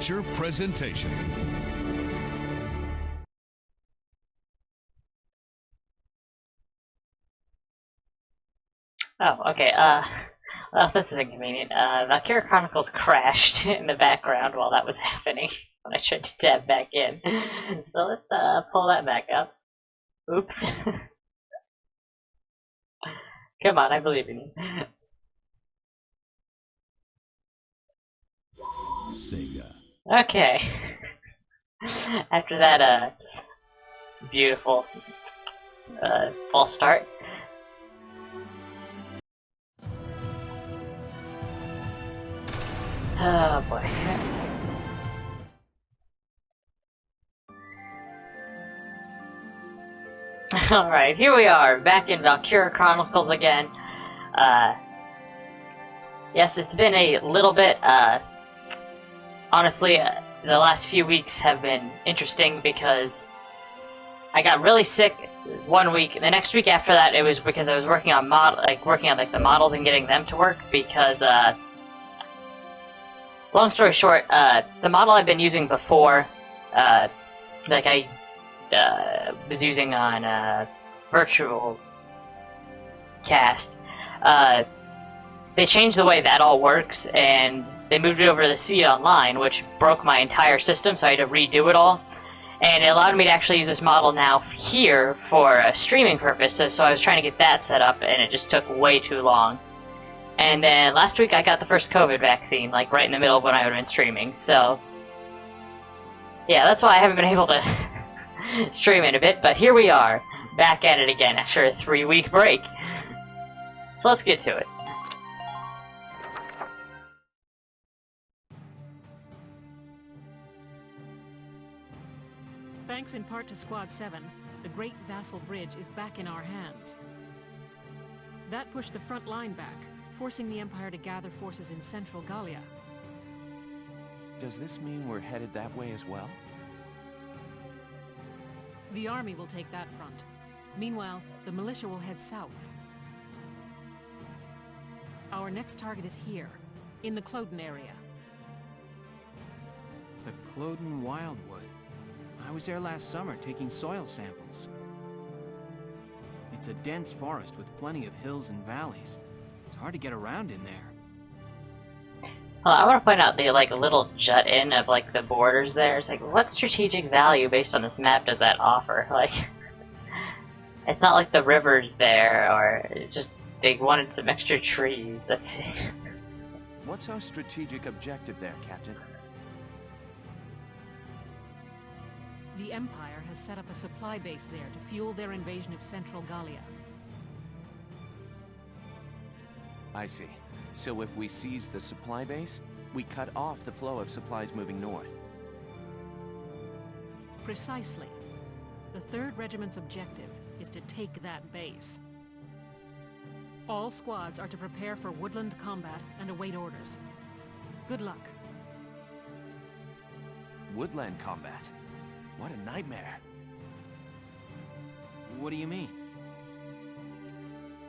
feature presentation. Oh, okay, well, this is inconvenient. Valkyria Chronicles crashed in the background while that was happening when I tried to tab back in. So let's, pull that back up. Oops. Come on, I believe in you. Sega. Okay. After that, beautiful, false start. Oh boy. Alright, here we are, back in Valkyria Chronicles again. Yes, it's been a little bit, honestly, the last few weeks have been interesting because I got really sick one week. The next week after that, it was because I was working on the models and getting them to work because, long story short, the model I've been using before, I was using on Virtual Cast, they changed the way that all works, and they moved it over to the See It Online, which broke my entire system, so I had to redo it all. And it allowed me to actually use this model now here for a streaming purpose, so I was trying to get that set up, and it just took way too long. And then last week I got the first COVID vaccine, like right in the middle of when I would have been streaming, so yeah, that's why I haven't been able to stream in a bit, but here we are, back at it again after a 3-week break. So let's get to it. Thanks in part to Squad 7, the Great Vassal Bridge is back in our hands. That pushed the front line back, forcing the Empire to gather forces in central Gallia. Does this mean we're headed that way as well? The army will take that front. Meanwhile, the militia will head south. Our next target is here, in the Cloden area. The Cloden Wildwood. I was there last summer taking soil samples. It's a dense forest with plenty of hills and valleys. It's hard to get around in there. Well, I want to point out the little jut in of the borders there. It's like, what strategic value based on this map does that offer? It's not like the river's there, or it's just they wanted some extra trees. That's it. What's our strategic objective there, Captain? The Empire has set up a supply base there to fuel their invasion of central Gallia. I see. So if we seize the supply base, we cut off the flow of supplies moving north. Precisely. The 3rd Regiment's objective is to take that base. All squads are to prepare for woodland combat and await orders. Good luck. Woodland combat? What a nightmare. What do you mean?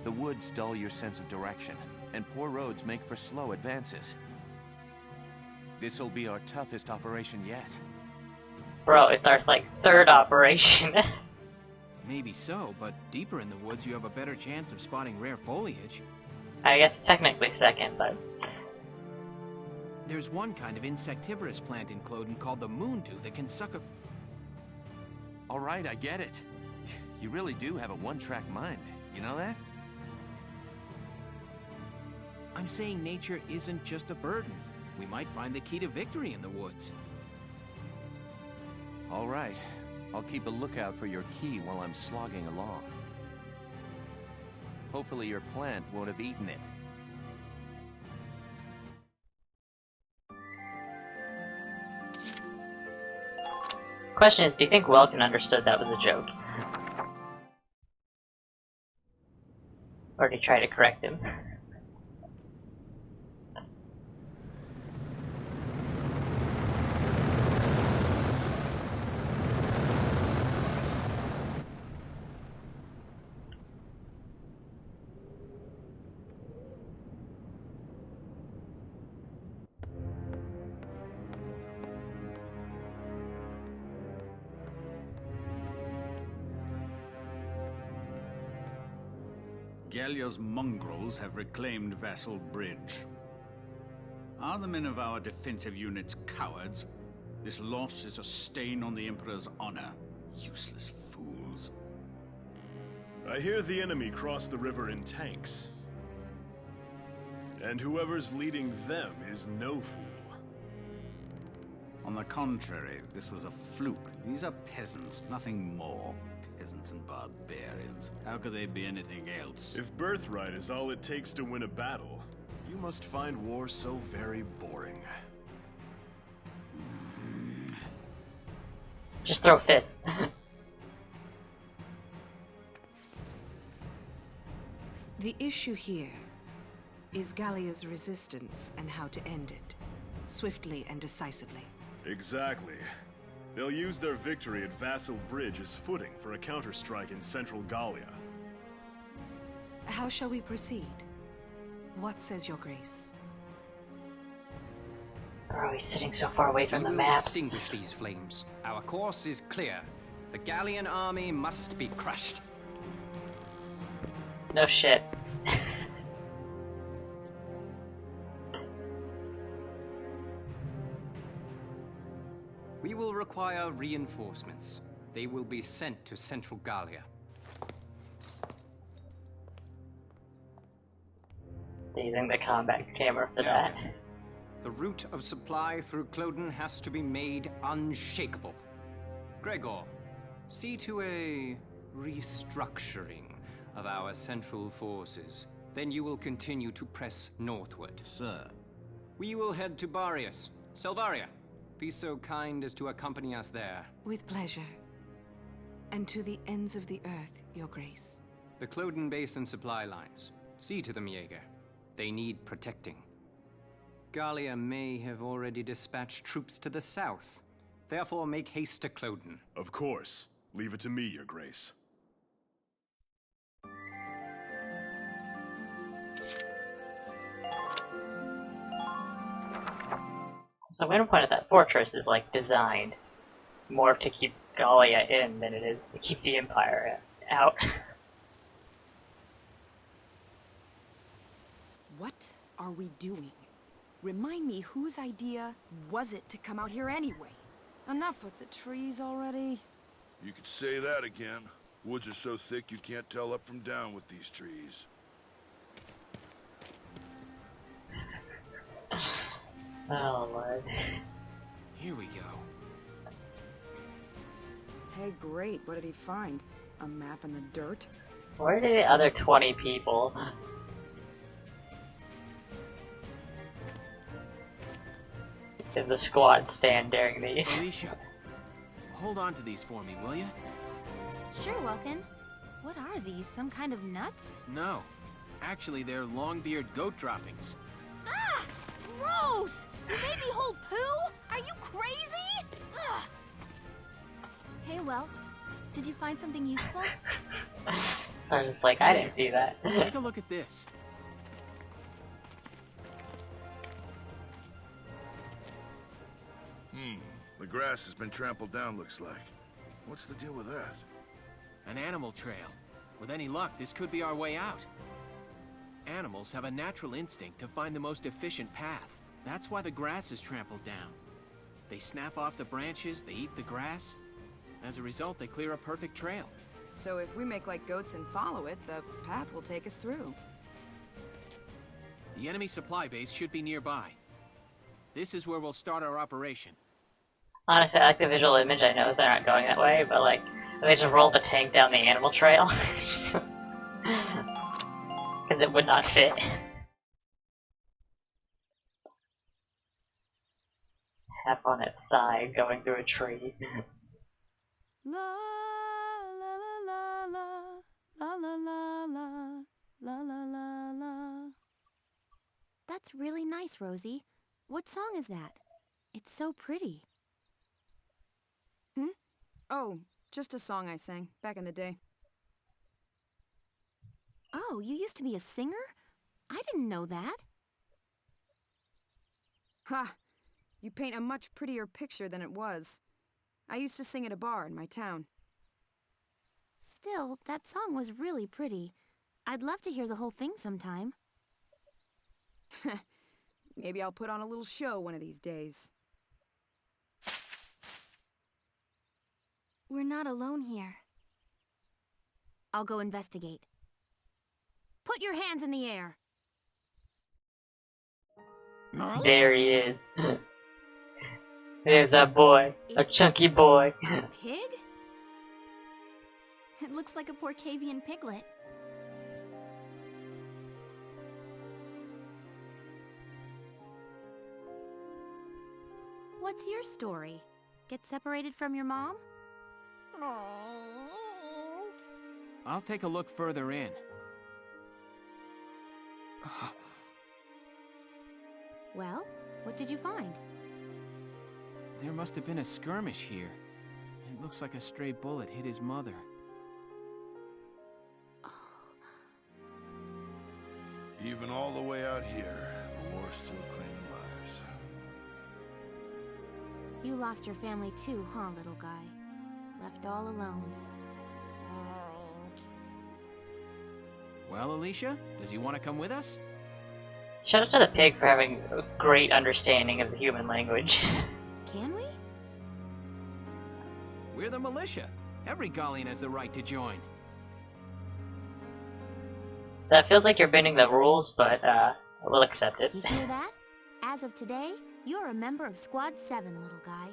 The woods dull your sense of direction, and poor roads make for slow advances. This'll be our toughest operation yet. Bro, it's our 3rd operation. Maybe so, but deeper in the woods you have a better chance of spotting rare foliage. I guess technically 2nd, but There's one kind of insectivorous plant in Cloden called the moondew that can suck a... Alright, I get it. You really do have a one-track mind, you know that? I'm saying nature isn't just a burden. We might find the key to victory in the woods. Alright. I'll keep a lookout for your key while I'm slogging along. Hopefully your plant won't have eaten it. question is, do you think Welkin understood that was a joke? Or did he try to correct him? Gallia's mongrels have reclaimed Vassal Bridge. Are the men of our defensive units cowards? This loss is a stain on the Emperor's honor. Useless fools. I hear the enemy crossed the river in tanks. And whoever's leading them is no fool. On the contrary, this was a fluke. These are peasants, nothing more. Peasants and barbarians. How could they be anything else? If birthright is all it takes to win a battle, you must find war so very boring. Just throw fists. The issue here is Gallia's resistance and how to end it, swiftly and decisively. Exactly. They'll use their victory at Vassal Bridge as footing for a counterstrike in central Gallia. How shall we proceed? What says your grace? Bro, he's sitting so far away from We the will maps. extinguish these flames. Our course is clear. The Gallian army must be crushed. No shit. We will require reinforcements. They will be sent to central Gallia. Using the combat camera for that. The route of supply through Cloden has to be made unshakable. Gregor, see to a restructuring of our central forces. Then you will continue to press northward. Sir. We will head to Barius. Selvaria, be so kind as to accompany us there. With pleasure. And to the ends of the earth, your grace. The Cloden Basin supply lines. See to them, Jaeger. They need protecting. Gallia may have already dispatched troops to the south. Therefore, make haste to Cloden. Of course. Leave it to me, Your Grace. So I'm gonna point out that fortress is like designed more to keep Gallia in than it is to keep the Empire out. What are we doing? Remind me, whose idea was it to come out here anyway? Enough with the trees already. You could say that again. Woods are so thick you can't tell up from down with these trees. Oh Lord. Here we go. Hey, great. What did he find? A map in the dirt? Where are the other 20 people? Did the squad stand during these? Alicia, hold on to these for me, will you? Sure, Welkin. What are these? Some kind of nuts? No. Actually, they're long-beard goat droppings. Ah! Gross! You made me hold poo? Are you crazy? Ugh. Hey, Welks. Did you find something useful? I was just like, I didn't see that. Take a look at this. The grass has been trampled down, looks like. What's the deal with that? An animal trail. With any luck, this could be our way out. Animals have a natural instinct to find the most efficient path. That's why the grass is trampled down. They snap off the branches, they eat the grass. As a result, they clear a perfect trail. So if we make like goats and follow it, the path will take us through. The enemy supply base should be nearby. This is where we'll start our operation. Honestly, I like the visual image. I know they're not going that way, but like, they just roll the tank down the animal trail. Because it would not fit. Half on its side going through a tree. La la la la la la la la la la la la. That's really nice, Rosie. What song is that? It's so pretty. Oh, just a song I sang back in the day. Oh, you used to be a singer? I didn't know that. Ha! You paint a much prettier picture than it was. I used to sing at a bar in my town. Still, that song was really pretty. I'd love to hear the whole thing sometime. Maybe I'll put on a little show one of these days. We're not alone here. I'll go investigate. Put your hands in the air! There he is. There's that boy. A chunky boy. A pig? It looks like a Porcavian piglet. What's your story? Get separated from your mom? I'll take a look further in. Well, what did you find? There must have been a skirmish here. It looks like a stray bullet hit his mother. Even all the way out here, the war's still claiming lives. You lost your family too, huh, little guy? Left all alone. Well, Alicia, does he want to come with us? Shout out to the pig for having a great understanding of the human language. Can we? We're the militia. Every Gallian has the right to join. That feels like you're bending the rules, but we'll accept it. You hear that? As of today, you're a member of Squad 7, little guy.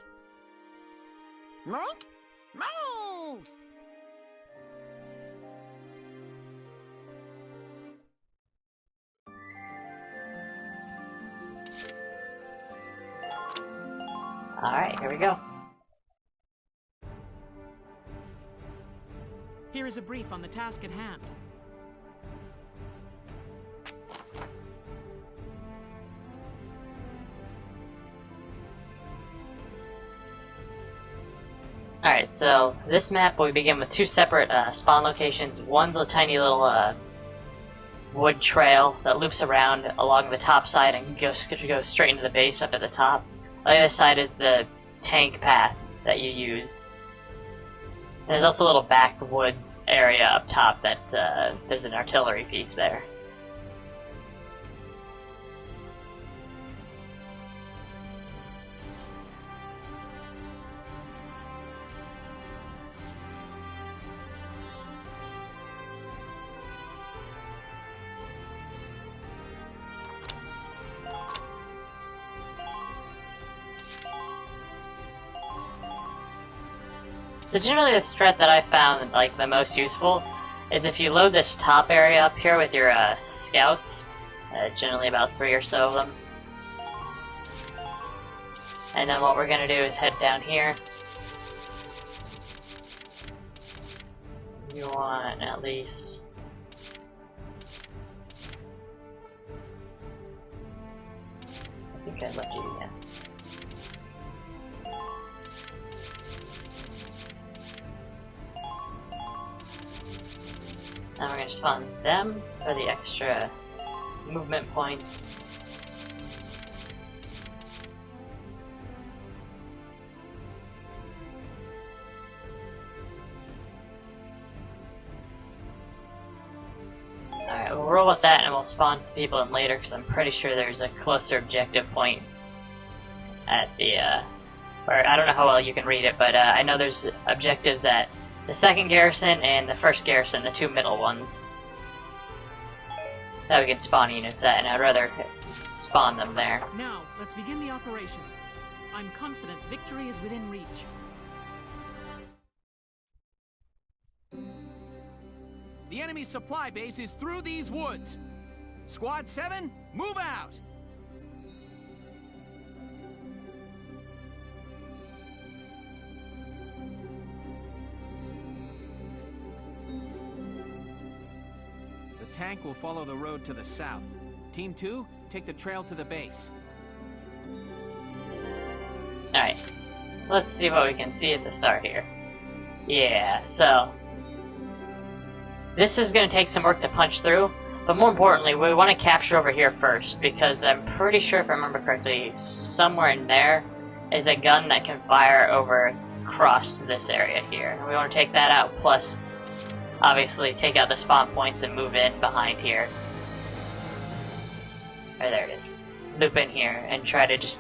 Monk? Move! Alright, here we go. Here is a brief on the task at hand. Alright, so this map we begin with two separate spawn locations. One's a tiny little wood trail that loops around along the top side and goes straight into the base up at the top. The other side is the tank path that you use. There's also a little backwoods area up top that there's an artillery piece there. So generally the strat that I found like the most useful is if you load this top area up here with your scouts, generally about 3 or so of them. And then what we're going to do is head down here. You want at least... I think I left you, yeah. Now we're going to spawn them for the extra movement points. Alright, we'll roll with that and we'll spawn some people in later because I'm pretty sure there's a closer objective point at the, or I don't know how well you can read it, but I know there's objectives at the second garrison and the first garrison, the two middle ones, that we can spawn units at, and I'd rather spawn them there. Now, let's begin the operation. I'm confident victory is within reach. The enemy's supply base is through these woods. Squad 7, move out! The tank will follow the road to the south. Team 2, take the trail to the base. Alright, so let's see what we can see at the start here. Yeah, so this is going to take some work to punch through, but more importantly, we want to capture over here first, because I'm pretty sure, if I remember correctly, somewhere in there is a gun that can fire over across this area here. And we want to take that out, plus obviously take out the spawn points and move in behind here. Oh, there it is. Loop in here and try to just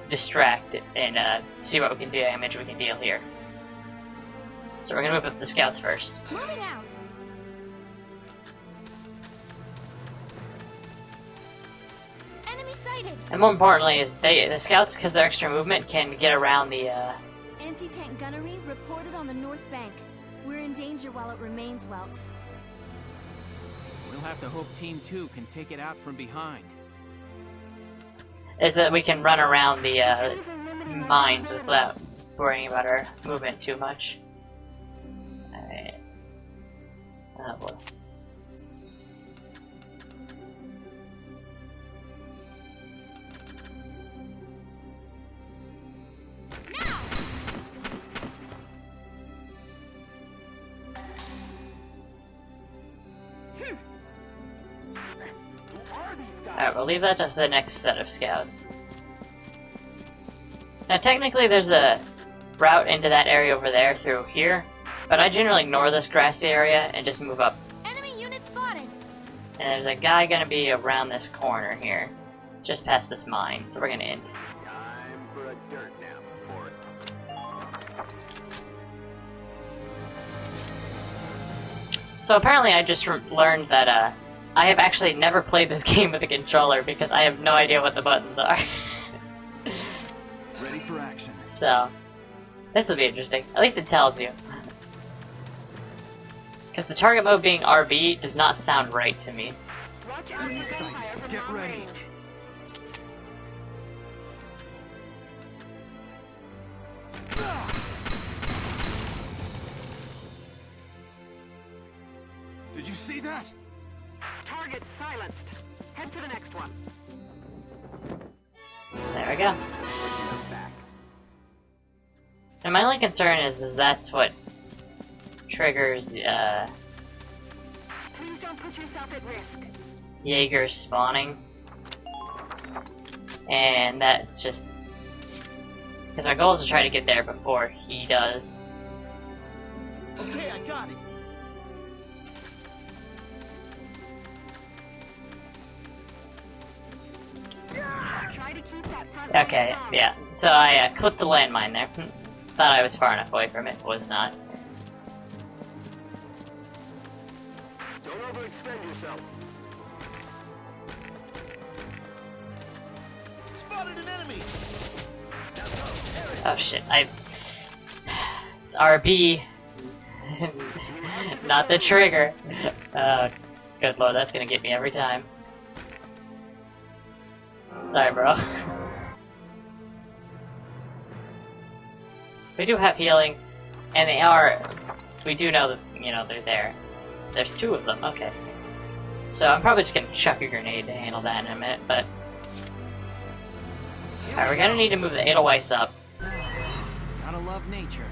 distract and see what damage we can deal here. So we're gonna move up the scouts first. Moving out. Enemy sighted. And more importantly is the scouts, because their extra movement, can get around the Anti-tank gunnery reported on the north bank. We're in danger while it remains, Welks. We'll have to hope Team 2 can take it out from behind. is that we can run around the mines without worrying about our movement too much. Alright. Oh boy. Alright, we'll leave that to the next set of scouts. Now technically there's a route into that area over there through here, but I generally ignore this grassy area and just move up. Enemy unit spotted. And there's a guy gonna be around this corner here, just past this mine, so we're gonna end. Time for a dirt nap for it. So apparently I just learned that I have actually never played this game with a controller because I have no idea what the buttons are. Ready for action. So, this will be interesting. At least it tells you. Because the target mode being RB does not sound right to me. Get ready. Did you see that? Target silenced. Head to the next one. There we go. And my only concern is that's what triggers Please don't put yourself at risk. Jaeger spawning. And that's just because our goal is to try to get there before he does. Okay, I got it. Okay, yeah. So I clipped the landmine there. Thought I was far enough away from it, was not. Don't overextend yourself. Spotted an enemy. Oh shit, it's RB. Not the trigger. Good lord, that's gonna get me every time. Sorry, bro. We do have healing, and they are. We do know that, you know, they're there. There's two of them, okay. So I'm probably just gonna chuck a grenade to handle that in a minute, but. Alright, we're gonna need to move the Edelweiss up. Gotta love nature.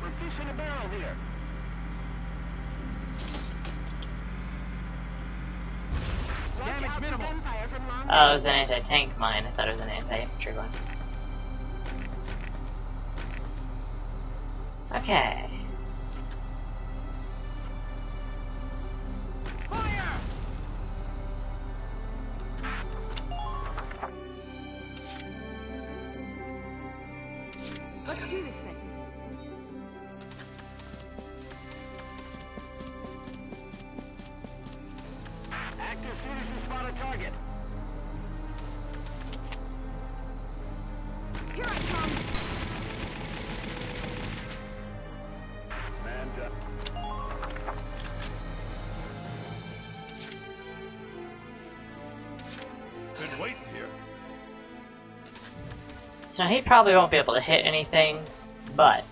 We're fishing a barrel here. Damage minimal. Oh, it was an anti-tank mine. I thought it was an anti-infantry one. Okay. Let's do this thing. Active citizen spot a target. Here I come. Man down. Been waiting here. So he probably won't be able to hit anything, but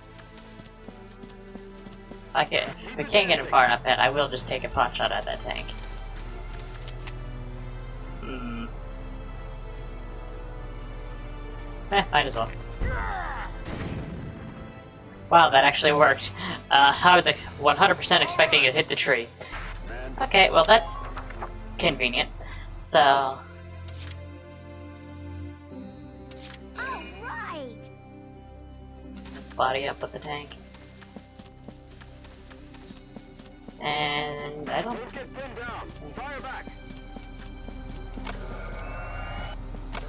if we can't get him far enough in, I will just take a pot shot at that tank. Might as well. Wow, that actually worked. I was 100% expecting it to hit the tree. Okay, well that's convenient. So... All right. body up with the tank. And I don't...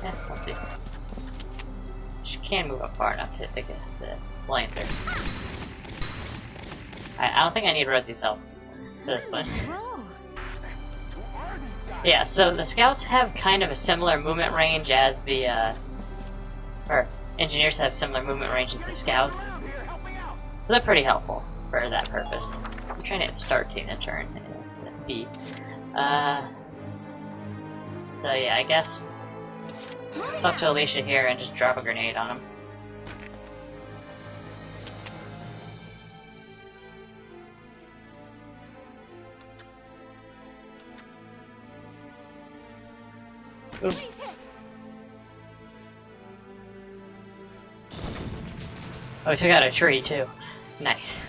Yeah, we'll see. She can move up far enough to hit the Lancer. I don't think I need Rosie's help for this one. Yeah, so the scouts have kind of a similar movement range as the, or engineers have similar movement range as the scouts. So they're pretty helpful for that purpose. I'm trying to hit start taking a turn, and it's B. So yeah, I guess talk to Alicia here and just drop a grenade on him. Ooh. Oh, we took out a tree too. Nice.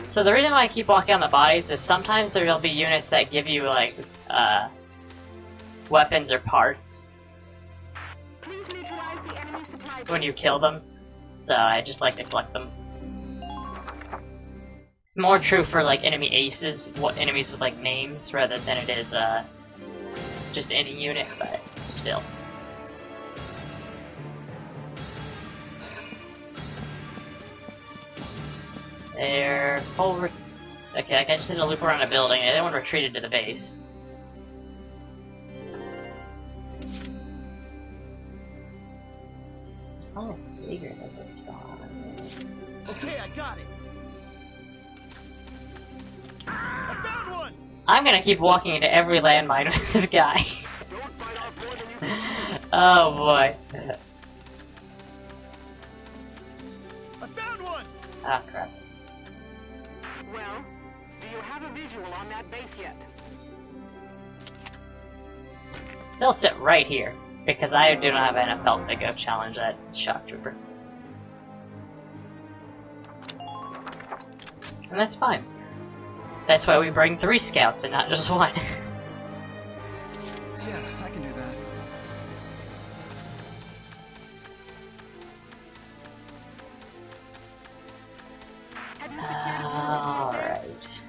So the reason why I keep walking on the bodies is sometimes there'll be units that give you like weapons or parts when you kill them. So I just like to collect them. It's more true for like enemy aces, what enemies with like names, rather than it is just any unit, but still. They're full. Okay, I just did a loop around a building. And everyone retreated to the base. As long as Vigor doesn't spawn. Okay, I got it. I found one. I'm gonna keep walking into every landmine with this guy. Oh boy. I found one. Ah, crap. Well, do you have a visual on that base yet? They'll sit right here, because I do not have enough health to go challenge that shock trooper. And that's fine. That's why we bring 3 scouts and not just 1. Yeah, I can do that. Alright.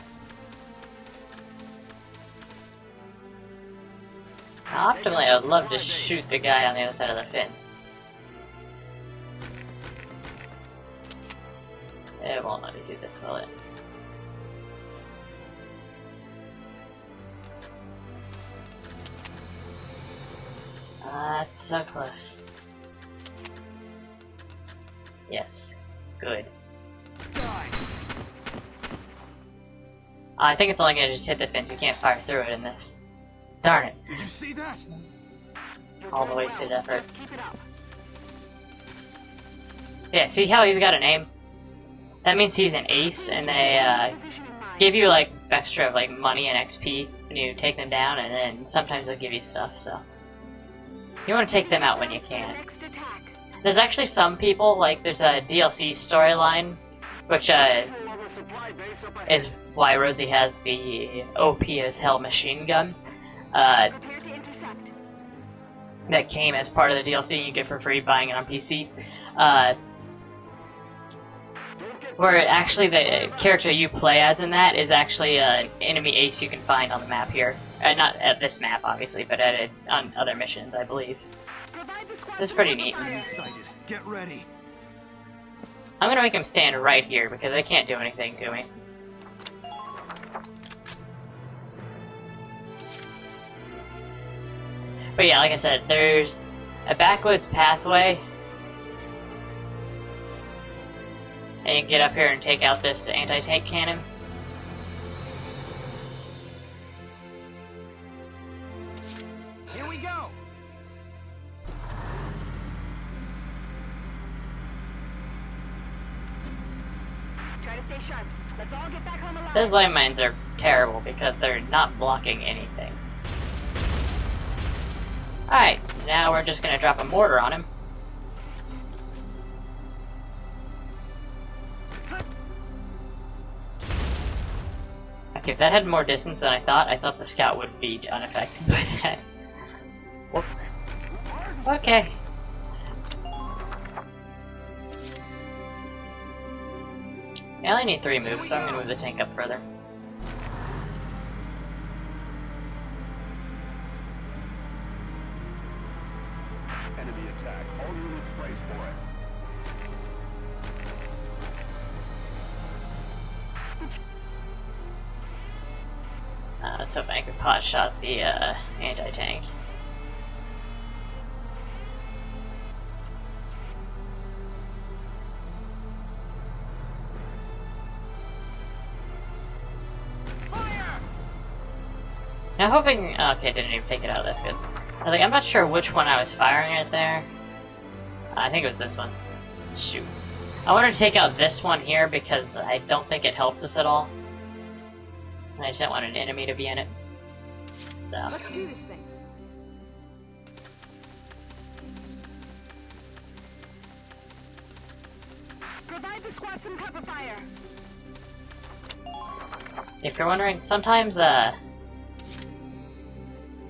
Optimally, I would love to shoot the guy on the other side of the fence. It won't let me do this, will it? That's so close. Yes. Good. I think it's only gonna just hit the fence. You can't fire through it in this. Darn it. Did you see that? All the wasted effort. Yeah, see how he's got a name? That means he's an ace, and they give you like extra like money and XP when you take them down, and then sometimes they'll give you stuff, so you want to take them out when you can. There's actually some people, like there's a DLC storyline, which is why Rosie has the OP as hell machine gun. That came as part of the DLC you get for free buying it on PC. Where actually the character you play as in that is actually an enemy ace you can find on the map here. Not at this map, obviously, but on other missions, I believe. It's pretty neat. I'm excited. Get ready. I'm gonna make him stand right here because they can't do anything to me. But yeah, like I said, there's a backwoods pathway. And you can get up here and take out this anti-tank cannon. Here we go. Try to stay sharp. Let's all get back home alive. Those landmines are terrible because they're not blocking anything. Alright, now we're just gonna drop a mortar on him. I Okay, if that had more distance than I thought the scout would be unaffected by that. Whoops. Okay. I only need 3 moves, so I'm gonna move the tank up further. Enemy attack. All units brace for it. I was hoping I could pot shot the anti-tank. Now hoping, okay, didn't even take it out, that's good. I'm not sure which one I was firing at there. I think it was this one. Shoot. I wanted to take out this one here because I don't think it helps us at all. I just don't want an enemy to be in it. So. Let's do this thing. Provide the squad some cover fire. If you're wondering, sometimes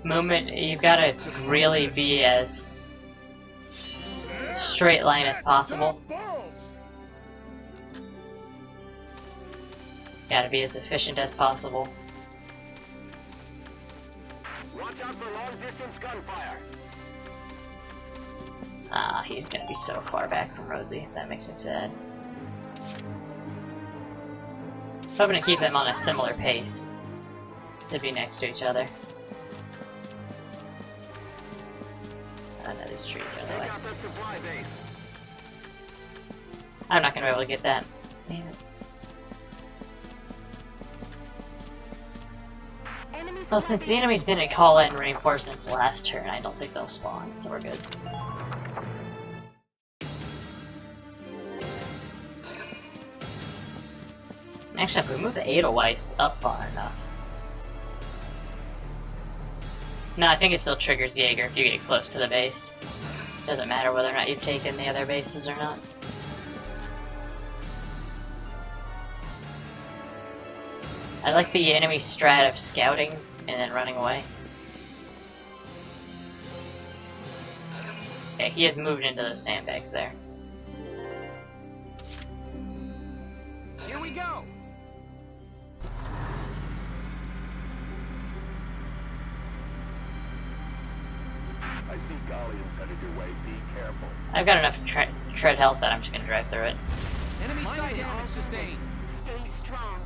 movement, you've got to really be as straight line as possible. Gotta be as efficient as possible. Watch out for long-distance gunfire. Ah, he's gonna be so far back from Rosie. That makes me sad. Hoping to keep them on a similar pace. To be next to each other. Oh no, these trees are in the way. I'm not gonna be able to get that. Damn it. Well, since the enemies didn't call in reinforcements last turn, I don't think they'll spawn, so we're good. Actually, if we move the Edelweiss up far enough... No, I think it still triggers Jaeger if you get close to the base. Doesn't matter whether or not you've taken the other bases or not. I like the enemy strat of scouting and then running away. Okay, he has moved into those sandbags there. Here we go! I see Galleons headed your way. Be careful. I've got enough tread health that I'm just gonna drive through it. Enemy sight damage sustained. Stay strong.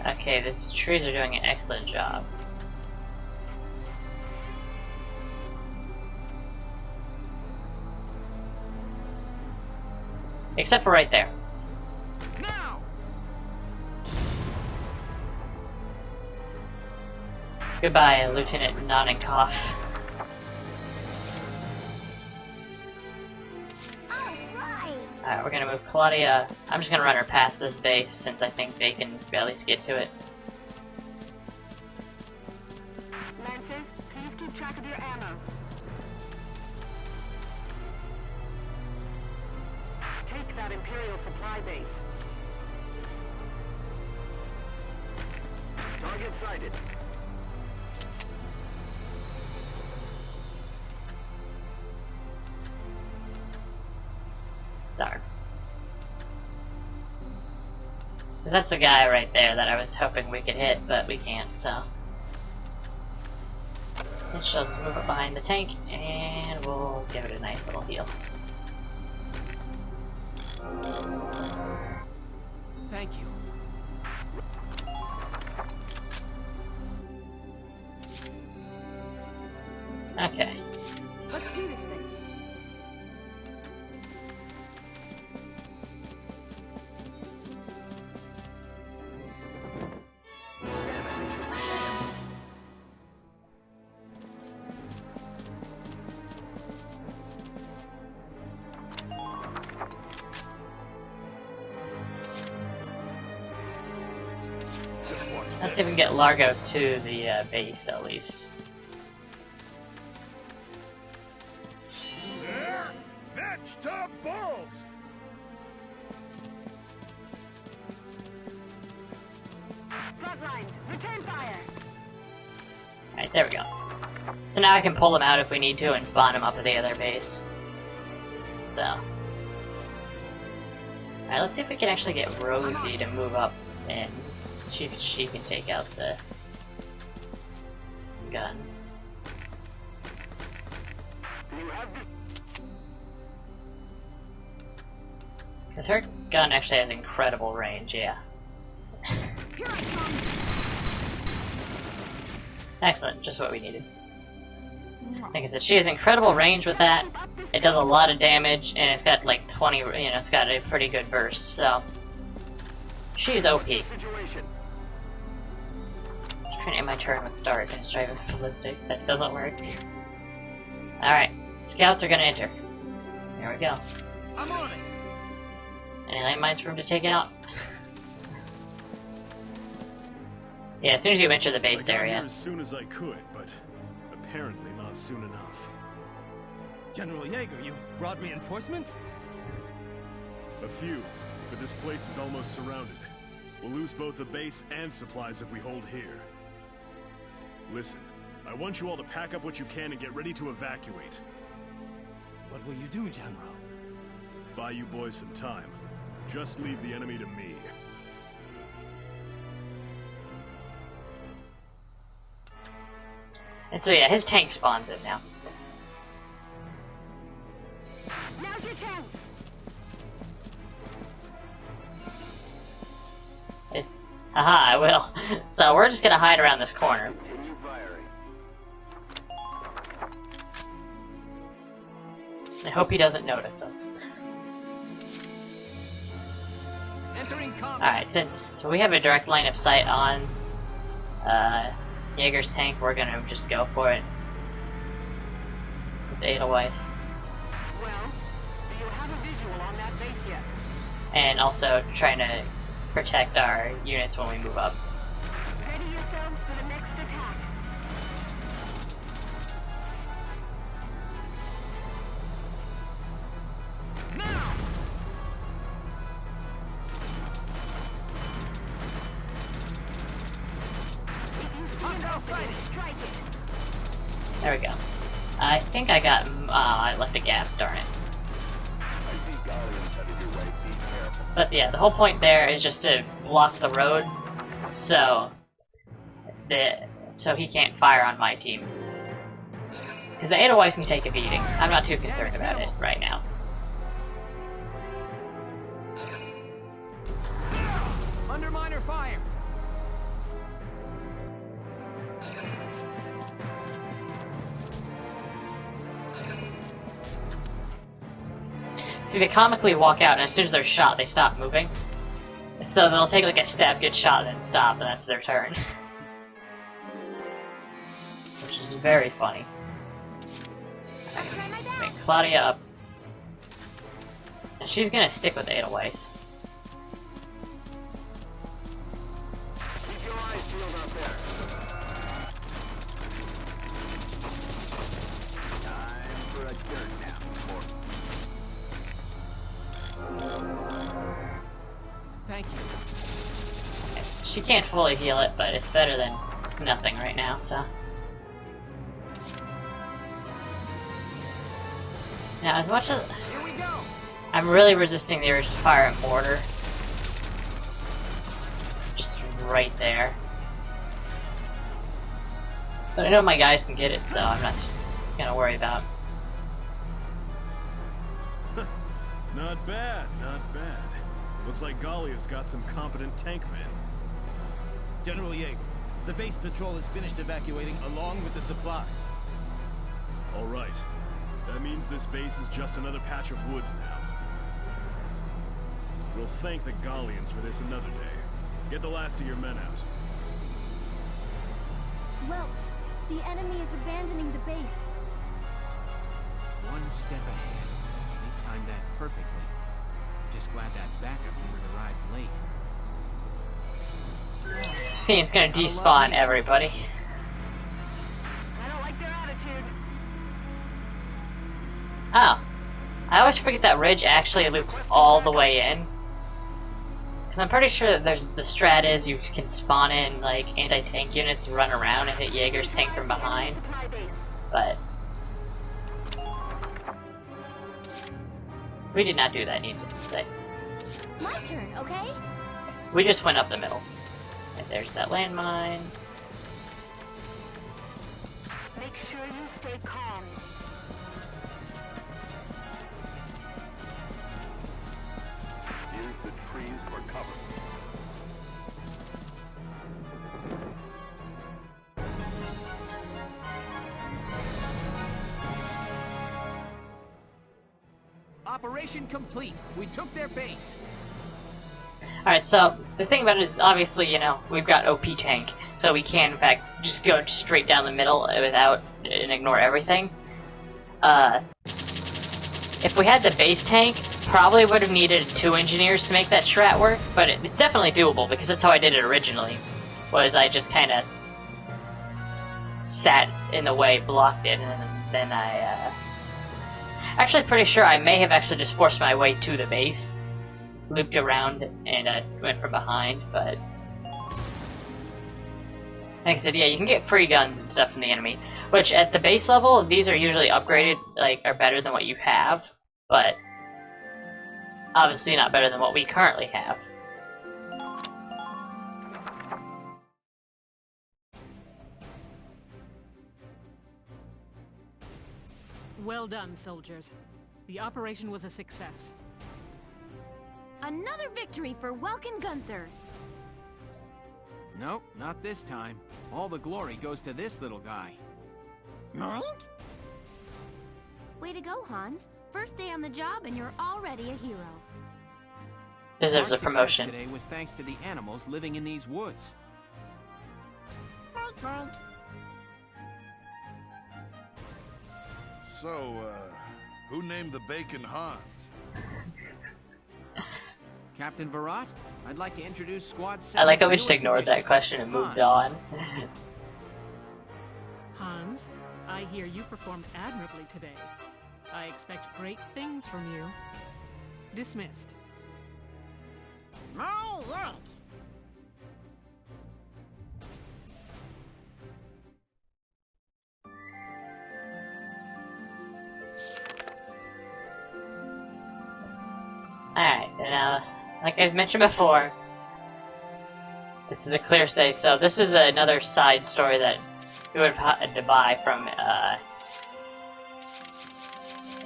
Okay, these trees are doing an excellent job. Except for right there. Now! Goodbye, Lieutenant Nonenkoff. Alright, we're gonna move Claudia. I'm just gonna run her past this base since I think they can at least get to it. Lancers, please keep track of your ammo. Take that Imperial supply base. Target sighted. Darn. Because that's the guy right there that I was hoping we could hit, but we can't, so. Let's just move it behind the tank, and we'll give it a nice little heal. Thank you. Okay. Let's do this thing. Let's see if we can get Largo to the base at least. There! Vegetable! front lines. Return fire. Alright, there we go. So now I can pull them out if we need to and spawn them up at the other base. So. Alright, let's see if we can actually get Rosie to move up and she can take out the gun. Because her gun actually has incredible range, yeah. Excellent, just what we needed. Like I said, she has incredible range with that. It does a lot of damage, and it's got like 20, it's got a pretty good burst, so. She's OP. I'm trying to end my turn with start and drive a ballistic. That doesn't work. Alright, scouts are gonna enter. There we go. I'm on it. Any landmines for him to take out? Yeah, as soon as you enter the base area. Here as soon as I could, but apparently not soon enough. General Jaeger, you brought reinforcements? A few, but this place is almost surrounded. We'll lose both the base and supplies if we hold here. Listen, I want you all to pack up what you can and get ready to evacuate. What will you do, General? Buy you boys some time. Just leave the enemy to me. And so yeah, his tank spawns in now. Now's your chance. It's haha, I will. So we're just gonna hide around this corner. Continue firing. I hope he doesn't notice us. Alright, since we have a direct line of sight on Jaeger's tank, we're gonna just go for it. With Edelweiss. Well, do you have a visual on that base yet? And also trying to protect our units when we move up. Ready yourselves for the next attack. Now! There we go. I think I got. I left a gap, darn it. But yeah, the whole point there is just to block the road, so he can't fire on my team. Because the Edelweiss can take a beating. I'm not too concerned about it right now. Under minor fire. See, they comically walk out, and as soon as they're shot, they stop moving. So they'll take like a step, get shot, and then stop, and that's their turn. Which is very funny. Make Claudia up. And she's gonna stick with Edelweiss. Keep your eyes peeled up there. Time for a dirt nap, Thank you. She can't fully heal it, but it's better than nothing right now, so. Now, as much as I'm really resisting the urge to fire a mortar. Just right there. But I know my guys can get it, so I'm not gonna worry about. Not bad, not bad. Looks like Gallia's got some competent tank men. General Jaeger, the base patrol has finished evacuating along with the supplies. All right. That means this base is just another patch of woods now. We'll thank the Gallians for this another day. Get the last of your men out. Welks, the enemy is abandoning the base. One step ahead. They timed that perfectly. Just glad that backup unit arrived late. See, it's gonna despawn everybody. I don't like their attitude. Oh. I always forget that ridge actually loops all the way in. I'm pretty sure that there's the strat is you can spawn in like anti-tank units and run around and hit Jaeger's tank from behind, but we did not do that, needless to say. My turn, okay? We just went up the middle. And there's that landmine. Make sure you stay calm. Use the trees for cover. Operation complete. We took their base. Alright, so the thing about it is, obviously, you know, we've got OP tank, so we can, in fact, just go straight down the middle without and ignore everything. If we had the base tank, probably would have needed 2 engineers to make that strat work, but it's definitely doable, because that's how I did it originally, was I just kind of sat in the way, blocked it, and then I, actually pretty sure I may have actually just forced my way to the base, looped around, and went from behind, but like I said, yeah, you can get free guns and stuff from the enemy, which at the base level, these are usually upgraded, like, are better than what you have, but obviously not better than what we currently have. Well done, soldiers. The operation was a success. Another victory for Welkin Gunther. Nope, not this time. All the glory goes to this little guy. Moink? Way to go, Hans. First day on the job and you're already a hero. Deserves Our a promotion. success today was thanks to the animals living in these woods. So, who named the bacon Hans? Captain Virat, I'd like to introduce Squad 7's I like how we just newest ignored that addition, question and moved Hans. on. Hans, I hear you performed admirably today. I expect great things from you. Dismissed. Oh, look! Alright, and like I've mentioned before, this is a clear save, so this is another side story that we would have had to buy from,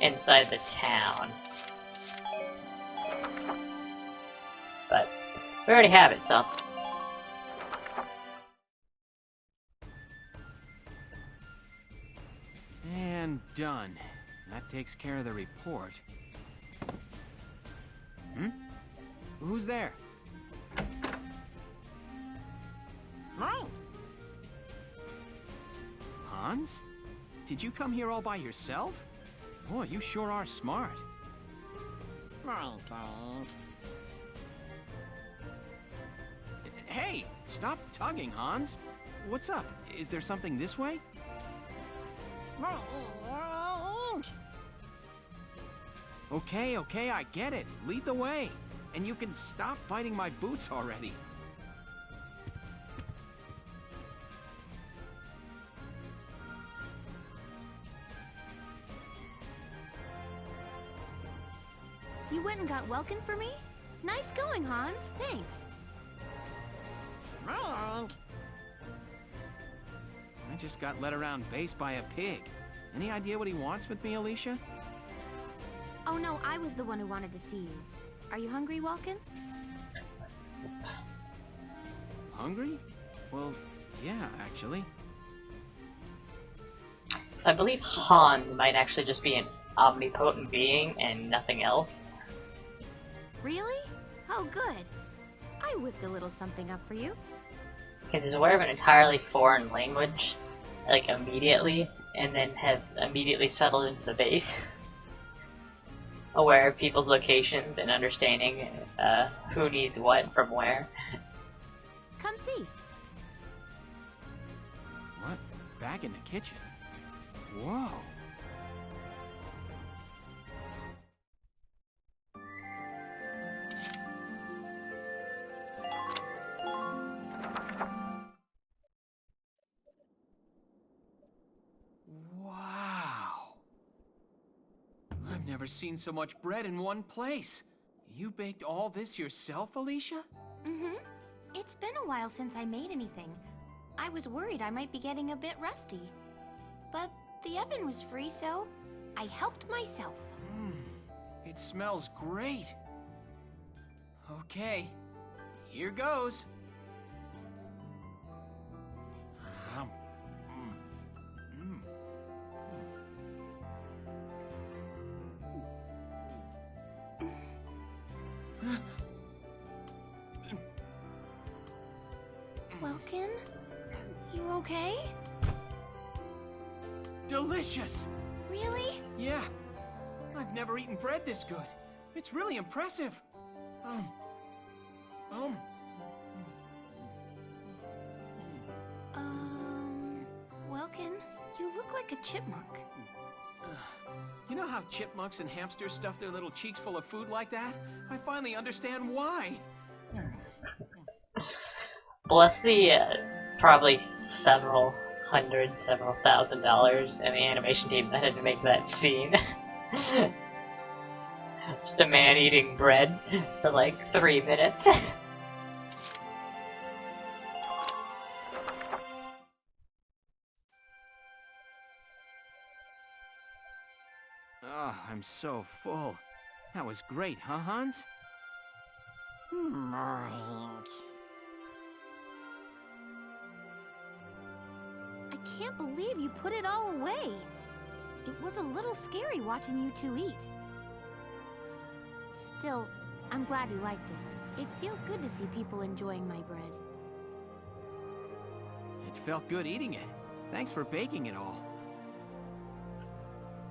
inside the town. But we already have it, so. And done. That takes care of the report. Hmm? Who's there? Mike! Hans? Did you come here all by yourself? Boy, you sure are smart. Hey, stop tugging, Hans. What's up? Is there something this way? Okay, I get it. Lead the way. And you can stop biting my boots already. You went and got Welkin for me? Nice going, Hans. Thanks. I just got led around base by a pig. Any idea what he wants with me, Alicia? Oh no, I was the one who wanted to see you. Are you hungry, Welkin? Hungry? Well, yeah, actually. I believe Hans might actually just be an omnipotent being and nothing else. Really? Oh, good. I whipped a little something up for you. Because he's aware of an entirely foreign language, like immediately, and then has immediately settled into the base. Aware of people's locations and understanding who needs what from where. Come see. What? Back in the kitchen? Whoa. never seen so much bread in one place. You baked all this yourself, Alicia? Mm-hmm. It's been a while since I made anything. I was worried I might be getting a bit rusty. But the oven was free, so I helped myself. It smells great. Okay, here goes. Welkin? You okay? Delicious! Really? Yeah. I've never eaten bread this good. It's really impressive. Welkin, you look like a chipmunk. You know how chipmunks and hamsters stuff their little cheeks full of food like that? I finally understand why. Bless the probably several $100,000 in the animation team that had to make that scene. Just a man eating bread for like 3 minutes. Oh, I'm so full. That was great, huh, Hans? I can't believe you put it all away. It was a little scary watching you two eat. Still, I'm glad you liked it. It feels good to see people enjoying my bread. It felt good eating it. Thanks for baking it all.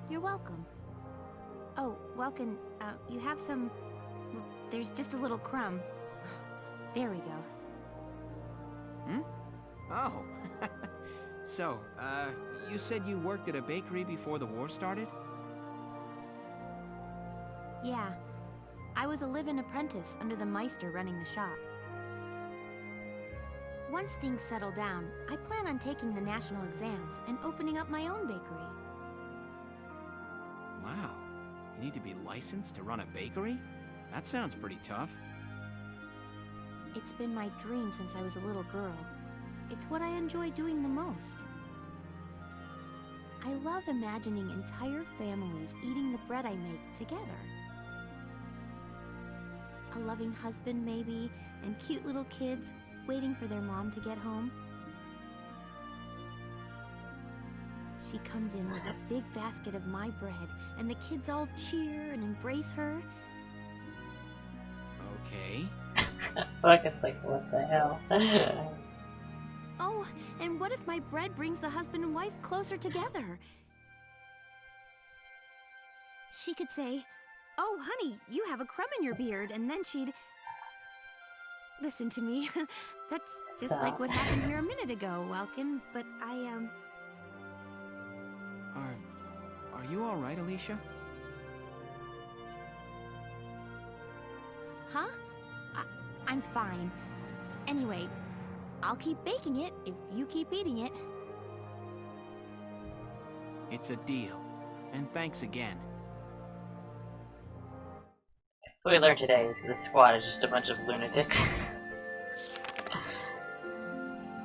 You're welcome. Oh, Welkin, you have some... There's just a little crumb. There we go. Oh. So, you said you worked at a bakery before the war started? Yeah. I was a live-in apprentice under the Meister running the shop. Once things settle down, I plan on taking the national exams and opening up my own bakery. Wow. You need to be licensed to run a bakery? That sounds pretty tough. It's been my dream since I was a little girl. It's what I enjoy doing the most. I love imagining entire families eating the bread I make together. A loving husband, maybe, and cute little kids waiting for their mom to get home. She comes in with a big basket of my bread, and the kids all cheer and embrace her. Okay. Fuck, it's like, what the hell? Oh, and what if my bread brings the husband and wife closer together? She could say, "Oh, honey, you have a crumb in your beard," and then she'd... Listen to me. That's just like what happened here a minute ago, Welkin, but Are you alright, Alicia? Huh? I'm fine. Anyway, I'll keep baking it if you keep eating it. It's a deal. And thanks again. What we learned today is this squad is just a bunch of lunatics.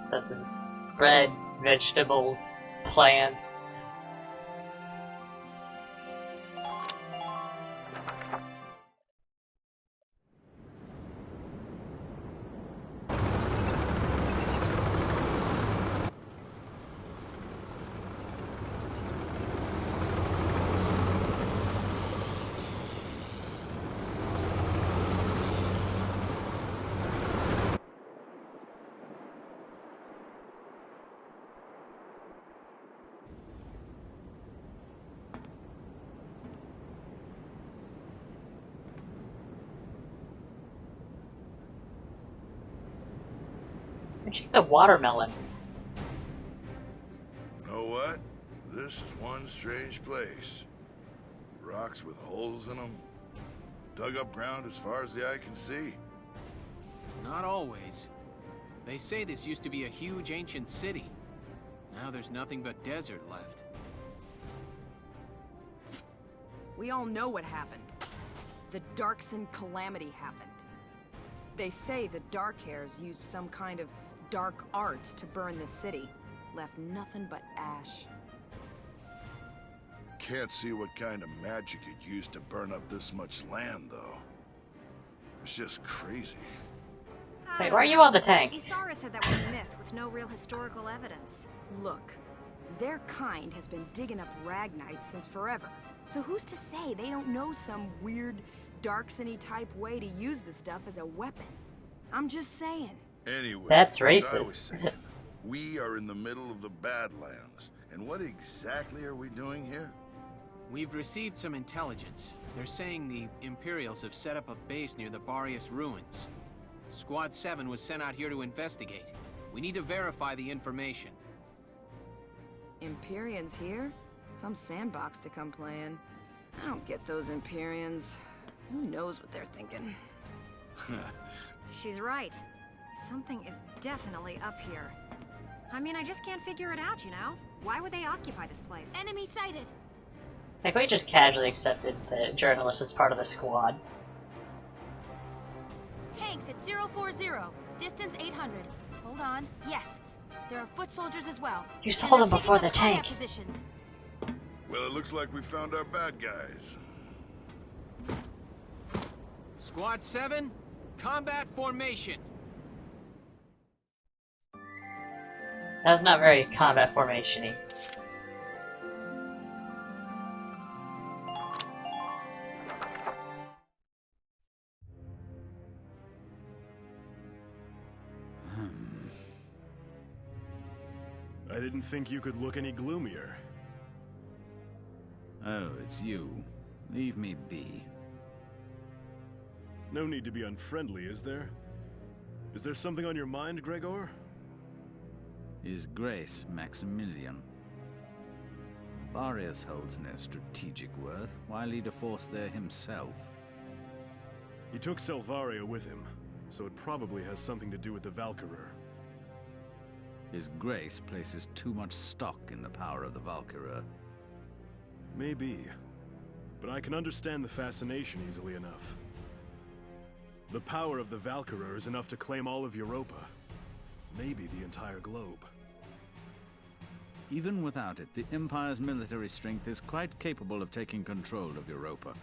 So some bread, vegetables, plants. Check the watermelon. Know what? This is one strange place. Rocks with holes in them. Dug up ground as far as the eye can see. Not always. They say this used to be a huge ancient city. Now there's nothing but desert left. We all know what happened. The Darkson calamity happened. They say the Darkhairs used some kind of dark arts to burn the city. Left nothing but ash. Can't see what kind of magic it used to burn up this much land, though. It's just crazy. Wait, why are you on the tank? Isara said that was a myth with no real historical evidence. Look, their kind has been digging up Ragnite since forever. So who's to say they don't know some weird Darksony type way to use the stuff as a weapon? I'm just saying. Anyway, that's as I was racist. saying, we are in the middle of the Badlands. And what exactly are we doing here? We've received some intelligence. They're saying the Imperials have set up a base near the Barrius ruins. Squad 7 was sent out here to investigate. We need to verify the information. Empyreans here? Some sandbox to come play in. I don't get those Empyreans. Who knows what they're thinking? She's right. Something is definitely up here. I mean, I just can't figure it out, you know? Why would they occupy this place? Enemy sighted! Like, we just casually accepted the journalist as part of the squad. Tanks at 040. Distance 800. Hold on. Yes. There are foot soldiers as well. You saw them before the tank. Positions. Well, it looks like we found our bad guys. Squad 7, combat formation. That was not very combat formation-y. I didn't think you could look any gloomier. Oh, it's you. Leave me be. No need to be unfriendly, is there? Is there something on your mind, Gregor? His Grace Maximilian. Barrius holds no strategic worth. Why lead a force there himself? He took Selvaria with him, so it probably has something to do with the Valkyria. His Grace places too much stock in the power of the Valkyria. Maybe, but I can understand the fascination easily enough. The power of the Valkyria is enough to claim all of Europa. Maybe the entire globe. Even without it, the Empire's military strength is quite capable of taking control of Europa.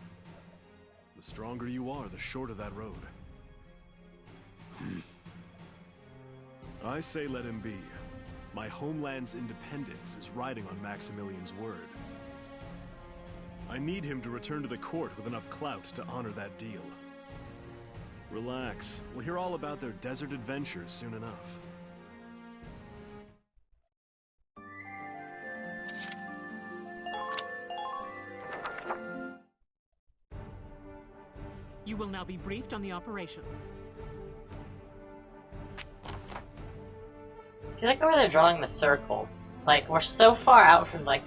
The stronger you are, the shorter that road. I say let him be. My homeland's independence is riding on Maximilian's word. I need him to return to the court with enough clout to honor that deal. Relax. We'll hear all about their desert adventures soon enough. You will now be briefed on the operation. I feel like the way they're drawing the circles, like, we're so far out from, like,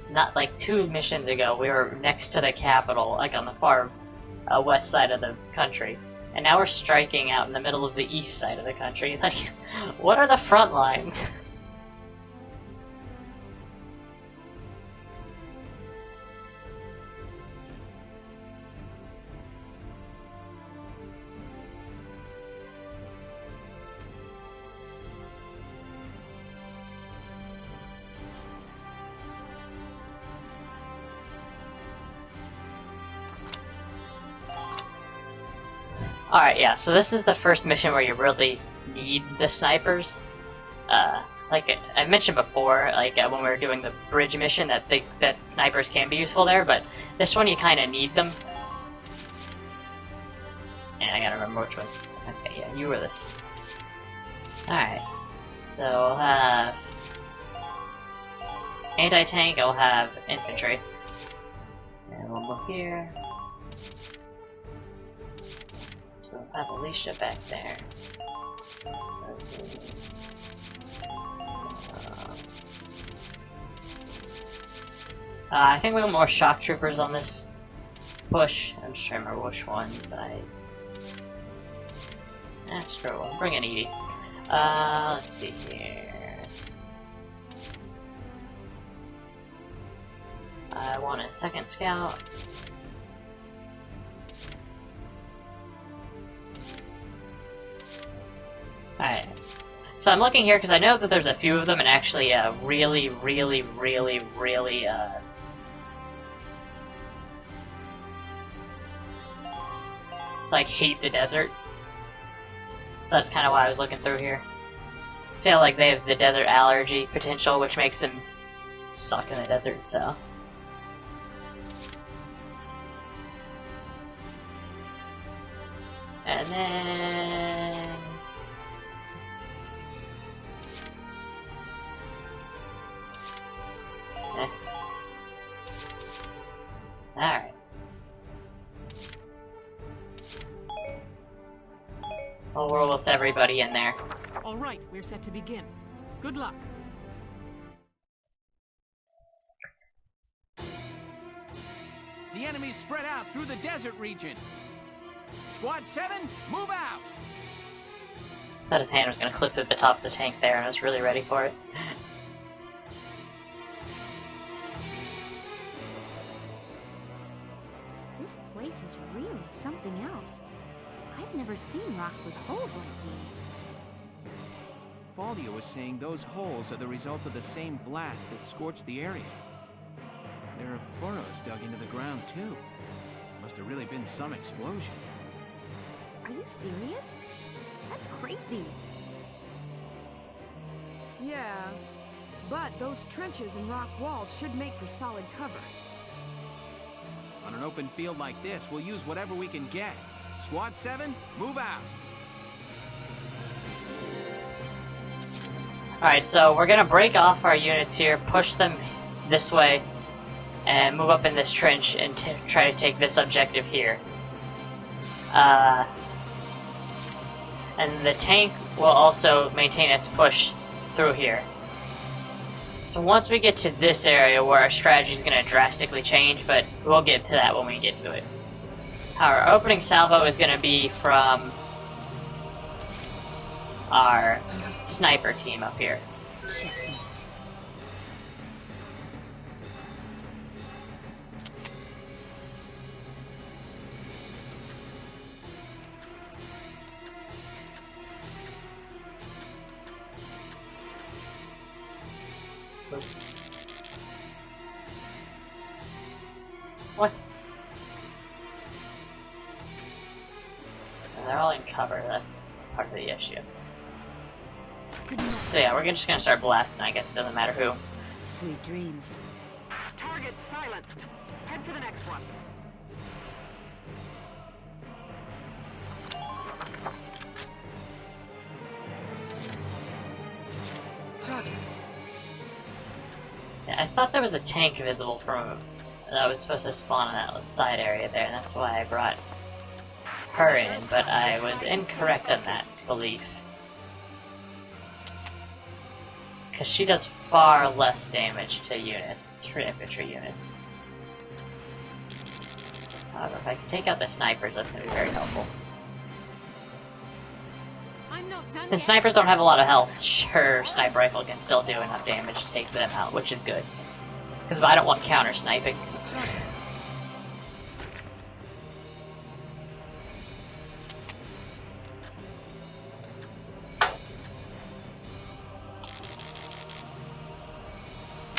not like 2 missions ago, we were next to the capital, like on the far west side of the country. And now we're striking out in the middle of the east side of the country. Like, what are the front lines? Alright, yeah, so this is the first mission where you really need the snipers. Like I mentioned before, like when we were doing the bridge mission, that snipers can be useful there, but this one you kind of need them. And I gotta remember which ones. Okay, yeah, you were this. Alright, so I'll have anti-tank, I'll have infantry. And one more here. I have Alicia back there. Let's see. I think we have more shock troopers on this push. I'm just trying to remember which ones screw it. Bring in Edie. Let's see here. I want a second scout. Alright. So I'm looking here because I know that there's a few of them and actually really like hate the desert. So that's kind of why I was looking through here. See how like they have the desert allergy potential, which makes them suck in the desert, so. And then... Alright. We'll roll with everybody in there. Alright, we're set to begin. Good luck. The enemy's spread out through the desert region. Squad 7, move out! Thought his hand was gonna clip at the top of the tank there, and I was really ready for it. This place is really something else. I've never seen rocks with holes like these. Faldia was saying those holes are the result of the same blast that scorched the area. There are furrows dug into the ground, too. Must have really been some explosion. Are you serious? That's crazy. Yeah, but those trenches and rock walls should make for solid cover. On an open field like this, we'll use whatever we can get. Squad 7, move out! Alright, so we're gonna break off our units here, push them this way, and move up in this trench and try to take this objective here. And the tank will also maintain its push through here. So once we get to this area where our strategy is going to drastically change, but we'll get to that when we get to it. Our opening salvo is going to be from our sniper team up here. What? They're all in cover, that's part of the issue. So yeah, we're just gonna start blasting, I guess it doesn't matter who. Sweet dreams. Target silent. Head for the next one. Yeah, I thought there was a tank visible from that was supposed to spawn in that side area there, and that's why I brought her in, but I was incorrect on that belief. Because she does far less damage to units, for infantry units. However, if I can take out the snipers, that's going to be very helpful. Since snipers don't have a lot of health, her sniper rifle can still do enough damage to take them out, which is good. Because I don't want counter sniping.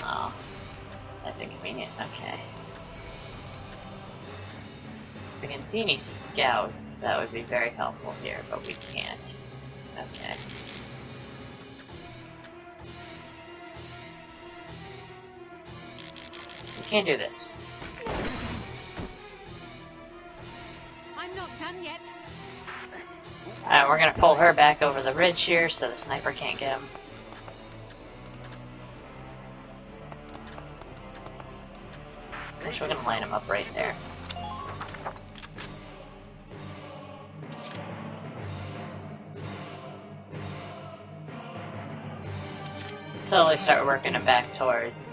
Oh, that's inconvenient. Okay. If we can see any scouts, that would be very helpful here, but we can't. Okay. We can't do this. I'm not done yet. Alright, we're gonna pull her back over the ridge here so the sniper can't get him. Actually, we're gonna line him up right there. Slowly start working him back towards.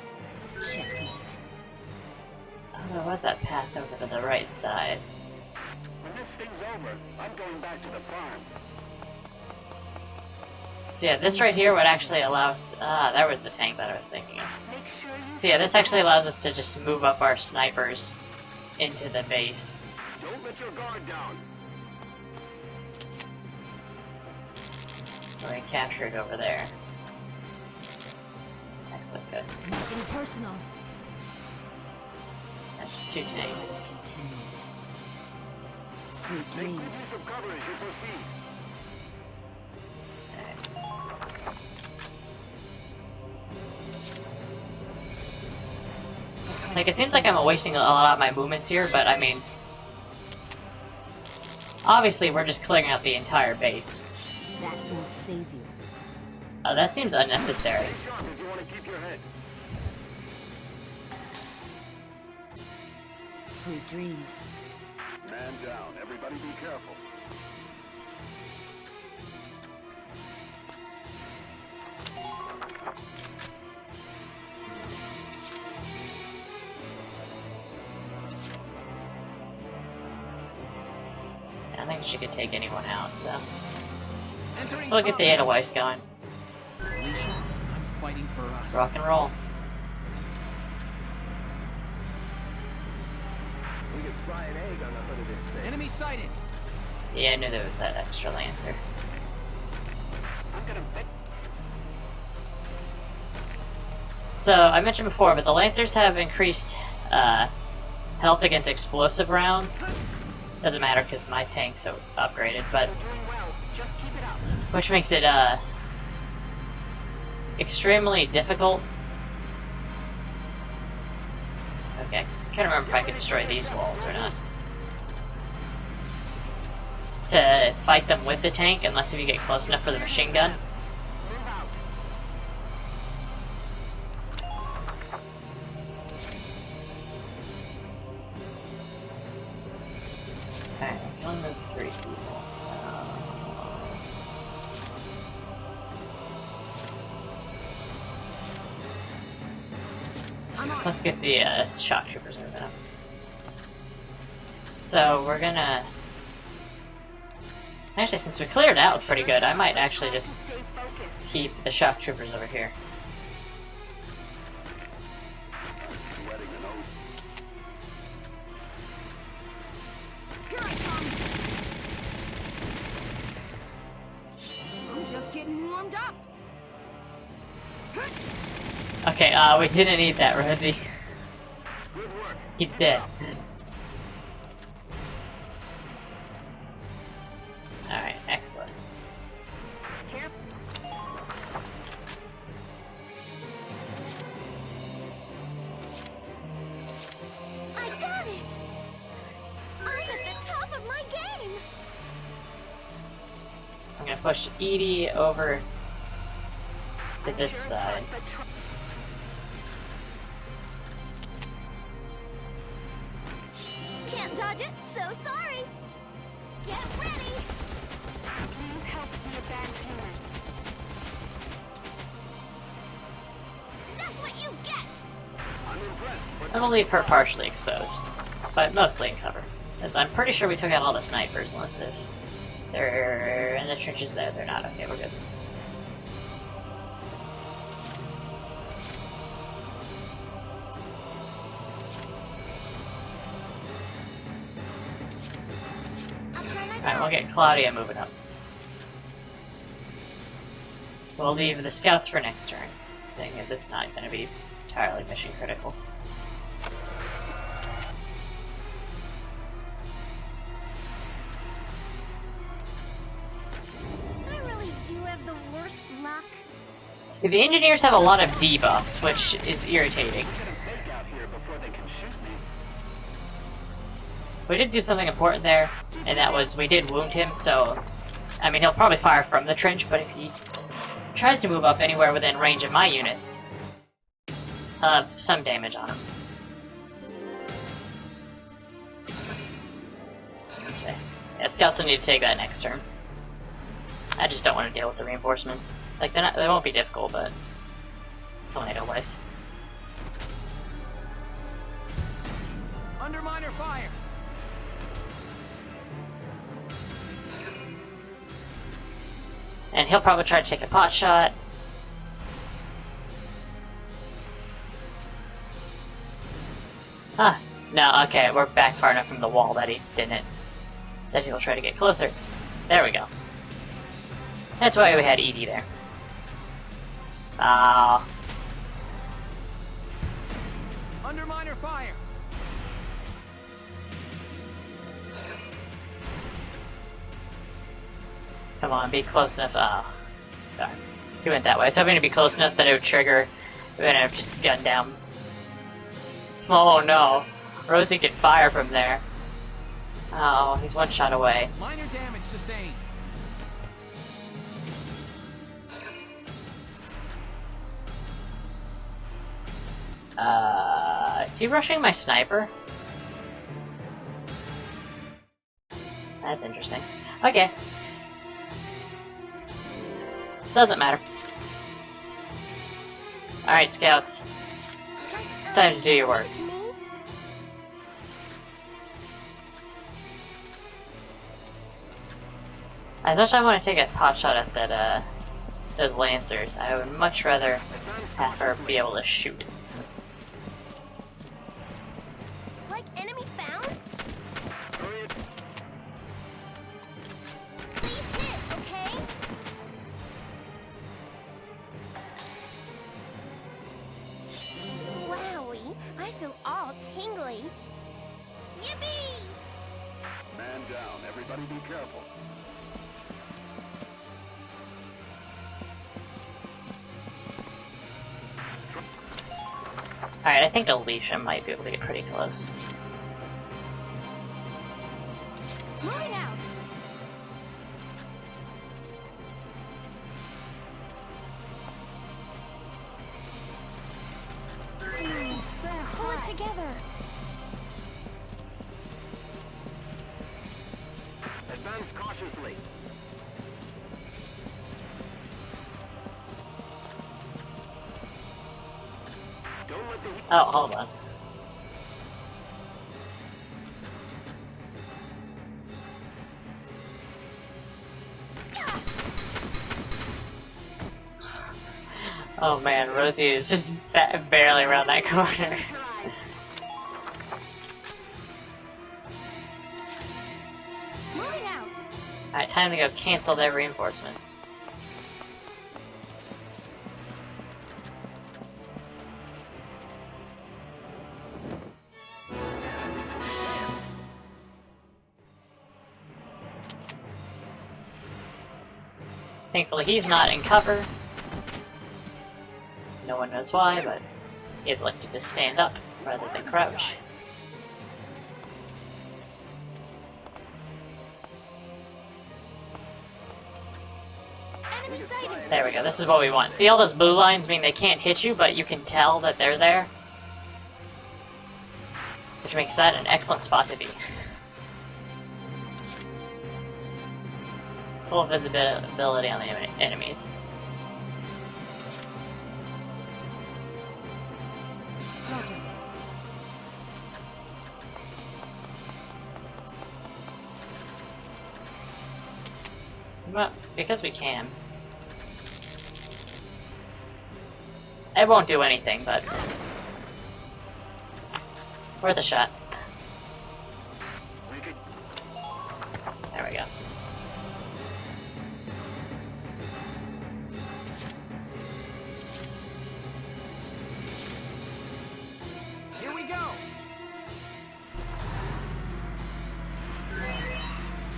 Oh, there was that path over to the right side. When this thing's over, I'm going back to the farm. So yeah, this right here would actually allow us... there was the tank that I was thinking of. So yeah, this actually allows us to just move up our snipers into the base. Don't let your guard down. We're gonna capture it over there. Excellent, good. Nothing personal. That's 2 tanks. Continues. Sweet dreams. Some cover as you proceed. Like, it seems like I'm wasting a lot of my movements here, but I mean... Obviously, we're just clearing out the entire base. That won't save you. That seems unnecessary. You want to keep your head. Sweet dreams. Man down. Everybody be careful. I think she could take anyone out, so... We'll get the Edelweiss going. Alicia, I'm fighting for us. Rock and roll. We could fry an egg on the hood of this thing. Enemy sighted! Yeah, I knew there was that extra Lancer. I'm gonna bet. So, I mentioned before, but the Lancers have increased health against explosive rounds. Doesn't matter because my tank's so upgraded, but... Which makes it, extremely difficult. Okay, I can't remember if I could destroy these walls or not. To fight them with the tank, unless if you get close enough for the machine gun. Alright, I'm killing those 3 people, Let's get the shock troopers moving up. So we're gonna... Actually, since we cleared out pretty good, I might actually just keep the shock troopers over here. I'm just getting warmed up. Okay, we didn't need that, Rosie. He's dead. Alright, excellent. I got it! I'm at the top of my game! I'm gonna push Edie over to this side. Can't dodge it, so sorry! Get ready! Please help me abandon human. That's what you get! I'm impressed. I'm gonna leave her partially exposed, but mostly in cover. As I'm pretty sure we took out all the snipers, unless they're in the trenches there. They're not. Okay, we're good. Alright, we'll get Claudia moving up. We'll leave the scouts for next turn, seeing as it's not going to be entirely mission critical. I really do have the worst luck. The engineers have a lot of debuffs, which is irritating. We did do something important there, and that was we did wound him, so... I mean, he'll probably fire from the trench, but if he tries to move up anywhere within range of my units, I'll have some damage on him. Okay. Yeah, scouts will need to take that next turn. I just don't want to deal with the reinforcements. Like, they won't be difficult, but... Tornado-wise. Underminer fire! And he'll probably try to take a pot shot. Huh. No, okay, we're back far enough from the wall that he didn't. Said he'll try to get closer. There we go. That's why we had Edie there. Underminer fire! Come on, be close enough. Oh, darn. He went that way. So I'm gonna be close enough that it would trigger. We're gonna have just gun down. Oh no. Rosie can fire from there. Oh, he's one shot away. Minor damage sustained. Is he rushing my sniper? That's interesting. Okay. Doesn't matter. Alright, scouts. Time to do your work. As much as I want to take a pot shot at that, those lancers, I would much rather have her be able to shoot. Like enemy found? Please hit, okay? Wowie, I feel all tingly. Yippee! Man down, everybody be careful. Alright, I think Alicia might be able to get pretty close. Moving out. Pull it together. Advance cautiously. Oh, hold on. Oh man, Rosie is just barely around that corner. Moving out. Alright, time to go cancel their reinforcements. Thankfully, he's not in cover. No one knows why, but he is elected to stand up rather than crouch. Enemy sighted. There we go, this is what we want. See all those blue lines mean they can't hit you, but you can tell that they're there? Which makes that an excellent spot to be. Full visibility on the enemies. Well, because we can. It won't do anything, but worth a shot. There we go. Here we go.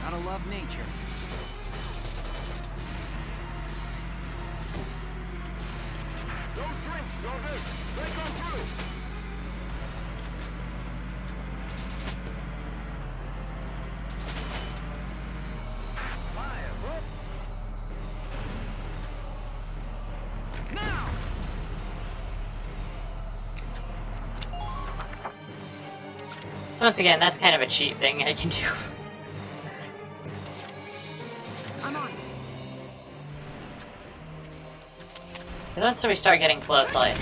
Gotta love nature. Don't drink, soldiers! Break on through! Fire, whoop! Now! Once again, that's kind of a cheat thing I can do. I'm on. And once we start getting close, like,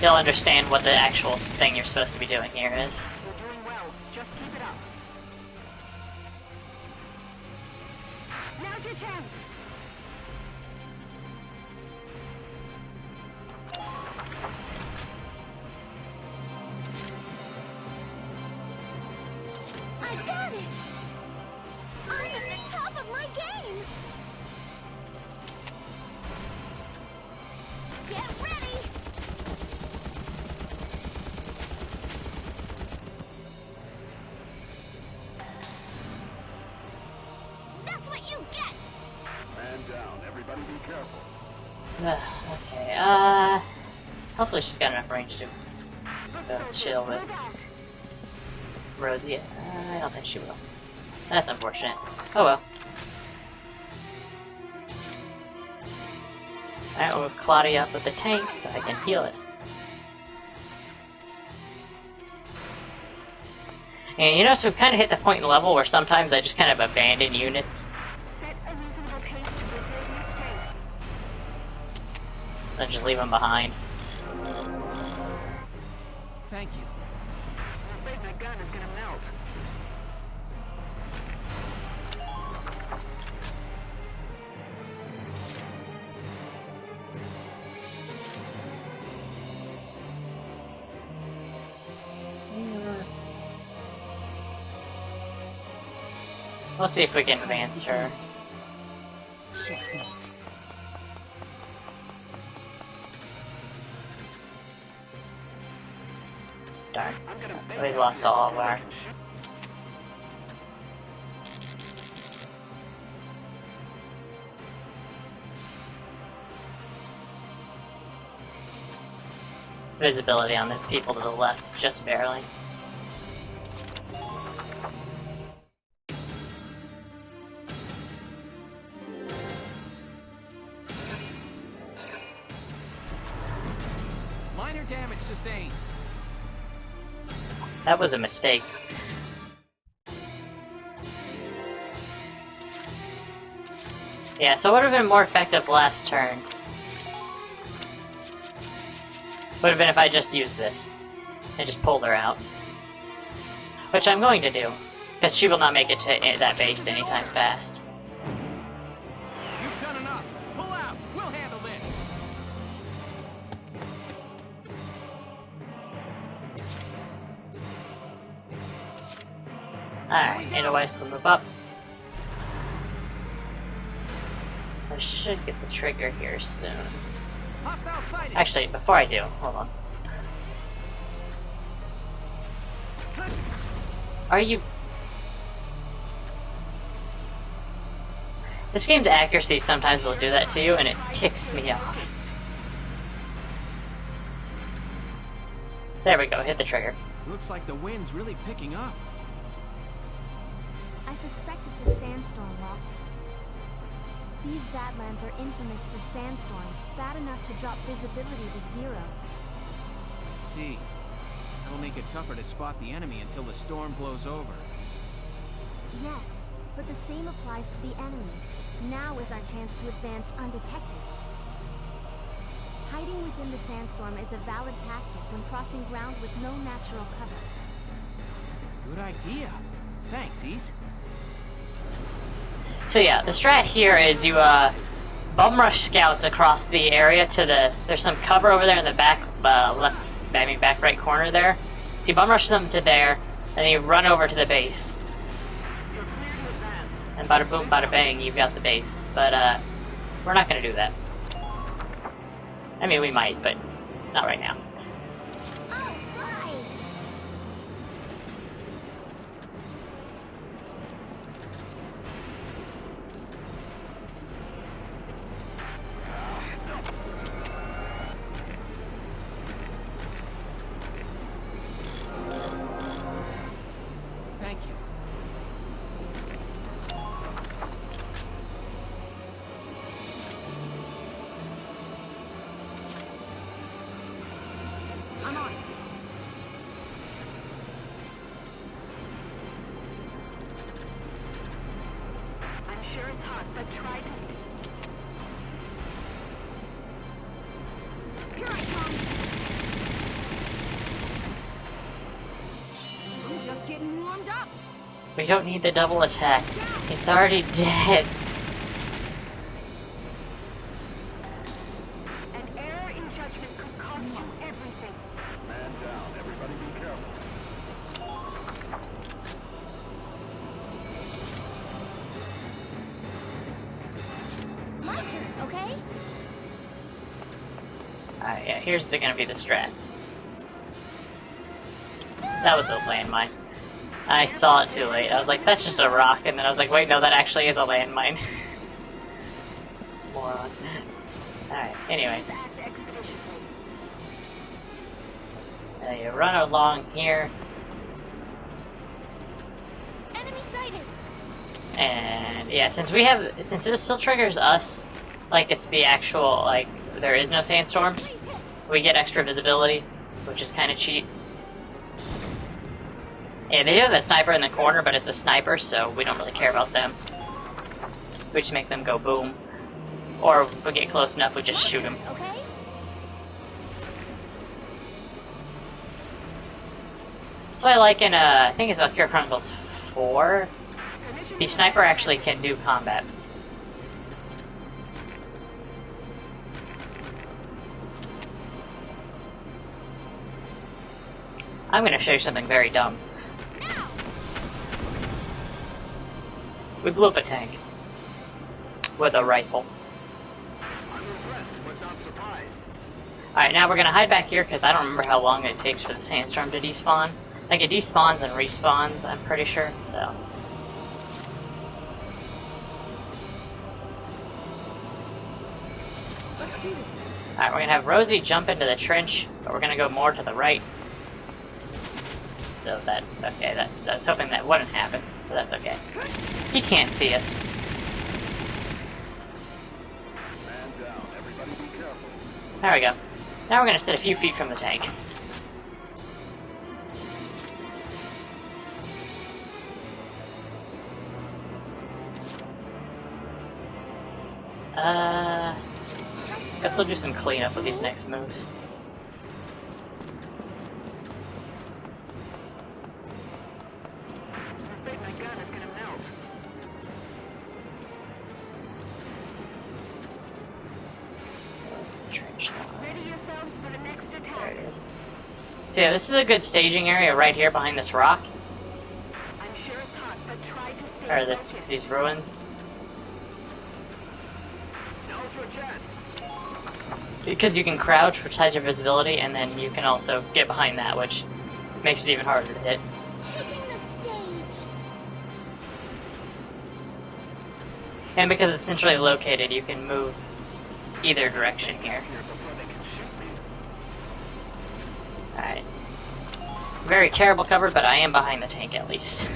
you'll understand what the actual thing you're supposed to be doing here is. You're doing well. Just keep it up. Now's your chance. it! I'm at the top of my game! Get ready! That's what you get! Man down. Everybody be careful. Okay, hopefully she's got enough range to chill with Rosie. I don't think she will. That's unfortunate. Oh well. Alright, we'll Claudia up with the tank so I can heal it. And you notice we've kind of hit the point in the level where sometimes I just kind of abandon units. And just leave them behind. Thank you. I'm afraid my gun is gonna melt. We'll see if we can advance her. Checkmate. Darn. We lost all of our... visibility on the people to the left, just barely. Minor damage sustained. That was a mistake. Yeah, so it would have been more effective last turn. Would have been if I just used this. And just pulled her out. Which I'm going to do. Because she will not make it to that base anytime fast. You've done enough. Pull out. We'll handle this. Alright, Edelweiss will move up. I should get the trigger here soon. Actually, before I do, hold on. Are you... This game's accuracy sometimes will do that to you, and it ticks me off. There we go, hit the trigger. Looks like the wind's really picking up. I suspect it's a sandstorm, Waltz. These Badlands are infamous for sandstorms, bad enough to drop visibility to 0. I see. That'll make it tougher to spot the enemy until the storm blows over. Yes, but the same applies to the enemy. Now is our chance to advance undetected. Hiding within the sandstorm is a valid tactic when crossing ground with no natural cover. Good idea. Thanks, Ease. So yeah, the strat here is you bum rush scouts across the area to the... There's some cover over there in the back left, I mean back right corner there. So you bum rush them to there, then you run over to the base. And bada boom, bada bang, you've got the base. But we're not gonna do that. I mean, we might, but not right now. Thank you. I'm on. I'm sure it's hot, but try to... Here I come. I'm just getting warmed up. We don't need the double attack. He's already dead. An error in judgment could cost you everything. Man down. Everybody be careful. okay? Alright, yeah, here's gonna be the strat. That was a landmine. I saw it too late. I was like, that's just a rock, and then I was like, wait, no, that actually is a landmine. Moron. Alright, anyway. You run along here. Enemy sighted. And yeah, since it still triggers us, like it's the actual, like, there is no sandstorm, we get extra visibility, which is kind of cheap. And they do have a sniper in the corner, but it's a sniper, so we don't really care about them. We just make them go boom. Or if we get close enough, we just shoot them. Okay? That's why I like in, I think it's Valkyria Chronicles 4, the sniper actually can do combat. I'm gonna show you something very dumb. We blew up a tank with a rifle. Alright, now we're gonna hide back here because I don't remember how long it takes for the sandstorm to despawn. Like, it despawns and respawns, I'm pretty sure, so. Let's do this. Alright, we're gonna have Rosie jump into the trench, but we're gonna go more to the right. So that, okay, I was hoping that wouldn't happen, but that's okay. He can't see us. There we go. Now we're gonna sit a few feet from the tank. Guess we'll do some cleanup with these next moves. So yeah, this is a good staging area right here behind this rock. Or these ruins. Because you can crouch, which hides your visibility, and then you can also get behind that, which makes it even harder to hit. And because it's centrally located, you can move either direction here. Alright. Very terrible cover, but I am behind the tank at least.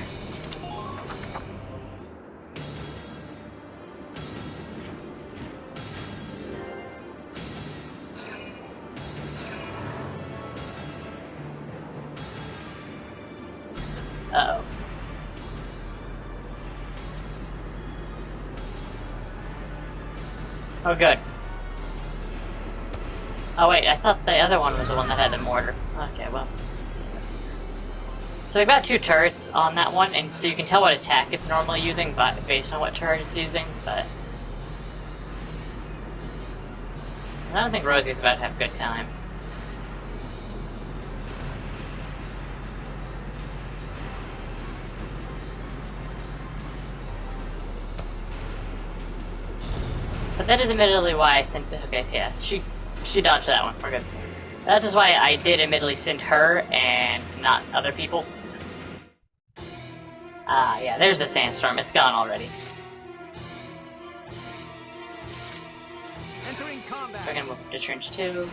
Uh-oh. Oh, good. Oh wait, I thought the other one was the one that had the mortar. Okay, well. So we've got two turrets on that one, and so you can tell what attack it's normally using based on what turret it's using, but... I don't think Rosie's about to have a good time. But that is admittedly why I sent the... Okay, yeah, she dodged that one. We're good. That is why I did admittedly send her and not other people. Ah, yeah, there's the sandstorm. It's gone already. Entering combat. We're gonna move to trench 2.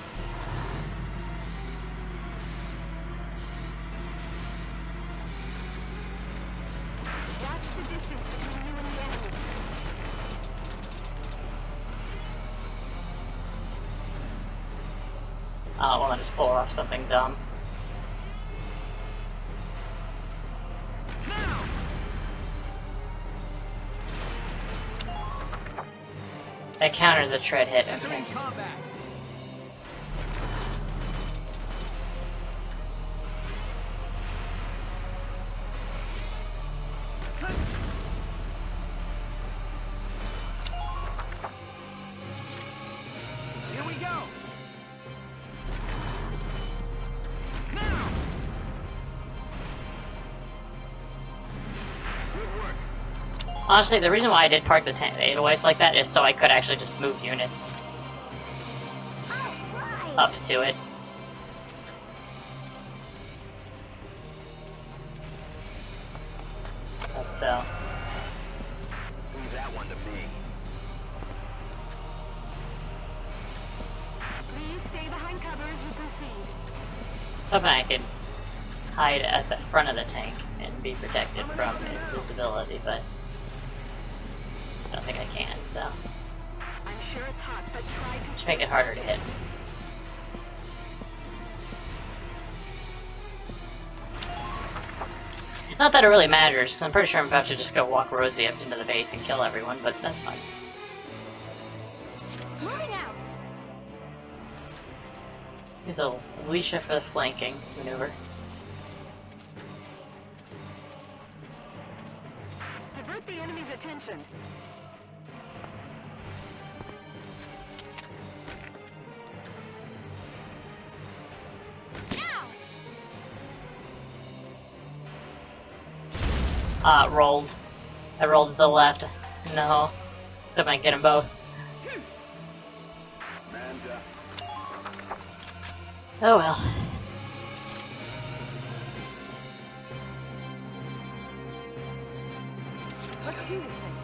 Watch the distance between you and the enemy. I want to just pull off something dumb. That countered the tread hit, okay. Here we go. Honestly, the reason why I did park the waste like that is so I could actually just move units up to it. So. Leave that one to me. Please stay behind cover as you proceed. Something I could hide at the front of the tank and be protected from its visibility, but I don't think I can, so. I'm sure it's hot, but try to Just make it harder to hit. Not that it really matters, because I'm pretty sure I'm about to just go walk Rosie up into the base and kill everyone, but that's fine. Moving out. Use Alicia for the flanking maneuver. divert the enemy's attention. Rolled. I rolled to the left. No. So I might get them both. Oh well. Let's do this thing.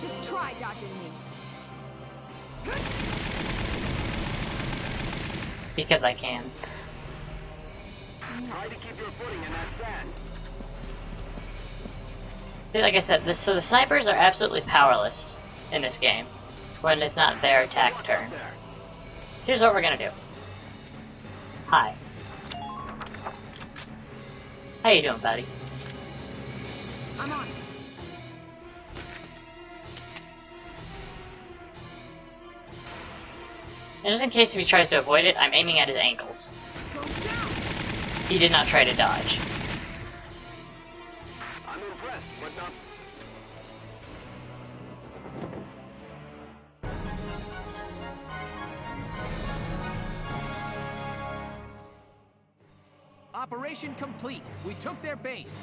Just try dodging me. Because I can. Try to keep your footing in that sand. See, like I said, so the snipers are absolutely powerless in this game when it's not their attack turn. Here's what we're gonna do. Hi. How you doing, buddy? I'm on. And just in case if he tries to avoid it, I'm aiming at his ankles. He did not try to dodge. I'm impressed, but not... Operation complete. We took their base.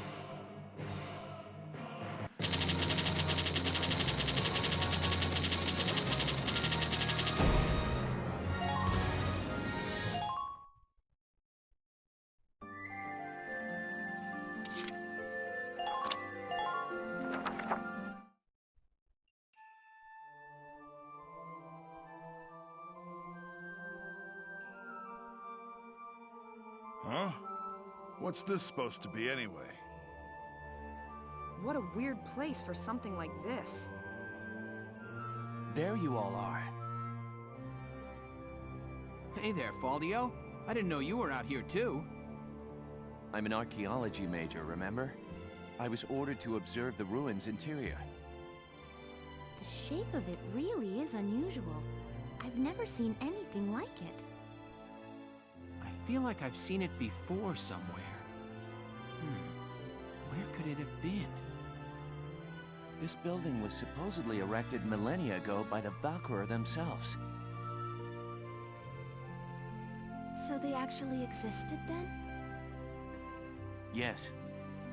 Huh? What's this supposed to be anyway? What a weird place for something like this. There you all are. Hey there, Faldio. I didn't know you were out here too. I'm an archaeology major, remember? I was ordered to observe the ruins' interior. The shape of it really is unusual. I've never seen anything like it. I feel like I've seen it before somewhere. Where could it have been? This building was supposedly erected millennia ago by the Valkyria themselves. So they actually existed then? Yes.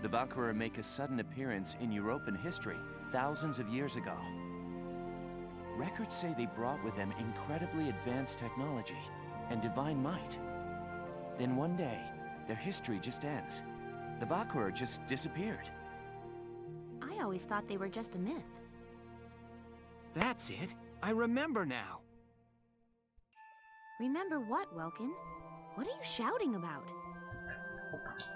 The Valkyria make a sudden appearance in European history thousands of years ago. Records say they brought with them incredibly advanced technology and divine might. Then one day, their history just ends. The Valkyria just disappeared. I always thought they were just a myth. That's it. I remember now. Remember what, Welkin? What are you shouting about?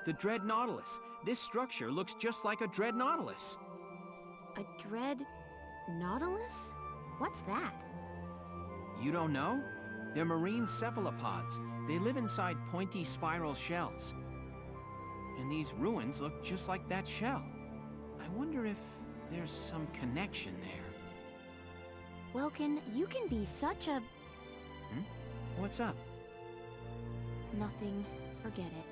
The Dread Nautilus. This structure looks just like a Dread Nautilus. A dread nautilus? What's that? You don't know? They're marine cephalopods. They live inside pointy spiral shells. And these ruins look just like that shell. I wonder if there's some connection there. Welkin, you can be such a... What's up? Nothing. Forget it.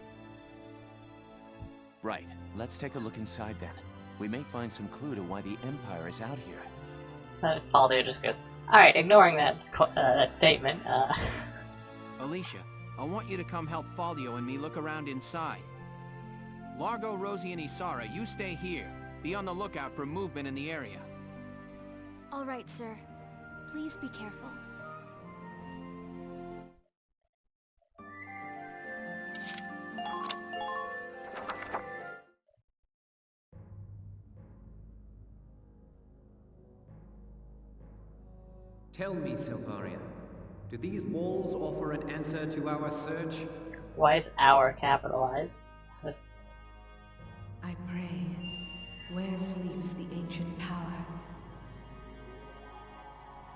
Right. Let's take a look inside then. We may find some clue to why the Empire is out here. Faldo just goes, alright, ignoring that statement, Alicia, I want you to come help Faldio and me look around inside. Largo, Rosie, and Isara, you stay here. Be on the lookout for movement in the area. All right, sir. Please be careful. Tell me, Silvaria, do these walls offer an answer to our search? Why is "our" capitalized? I pray, where sleeps the ancient power?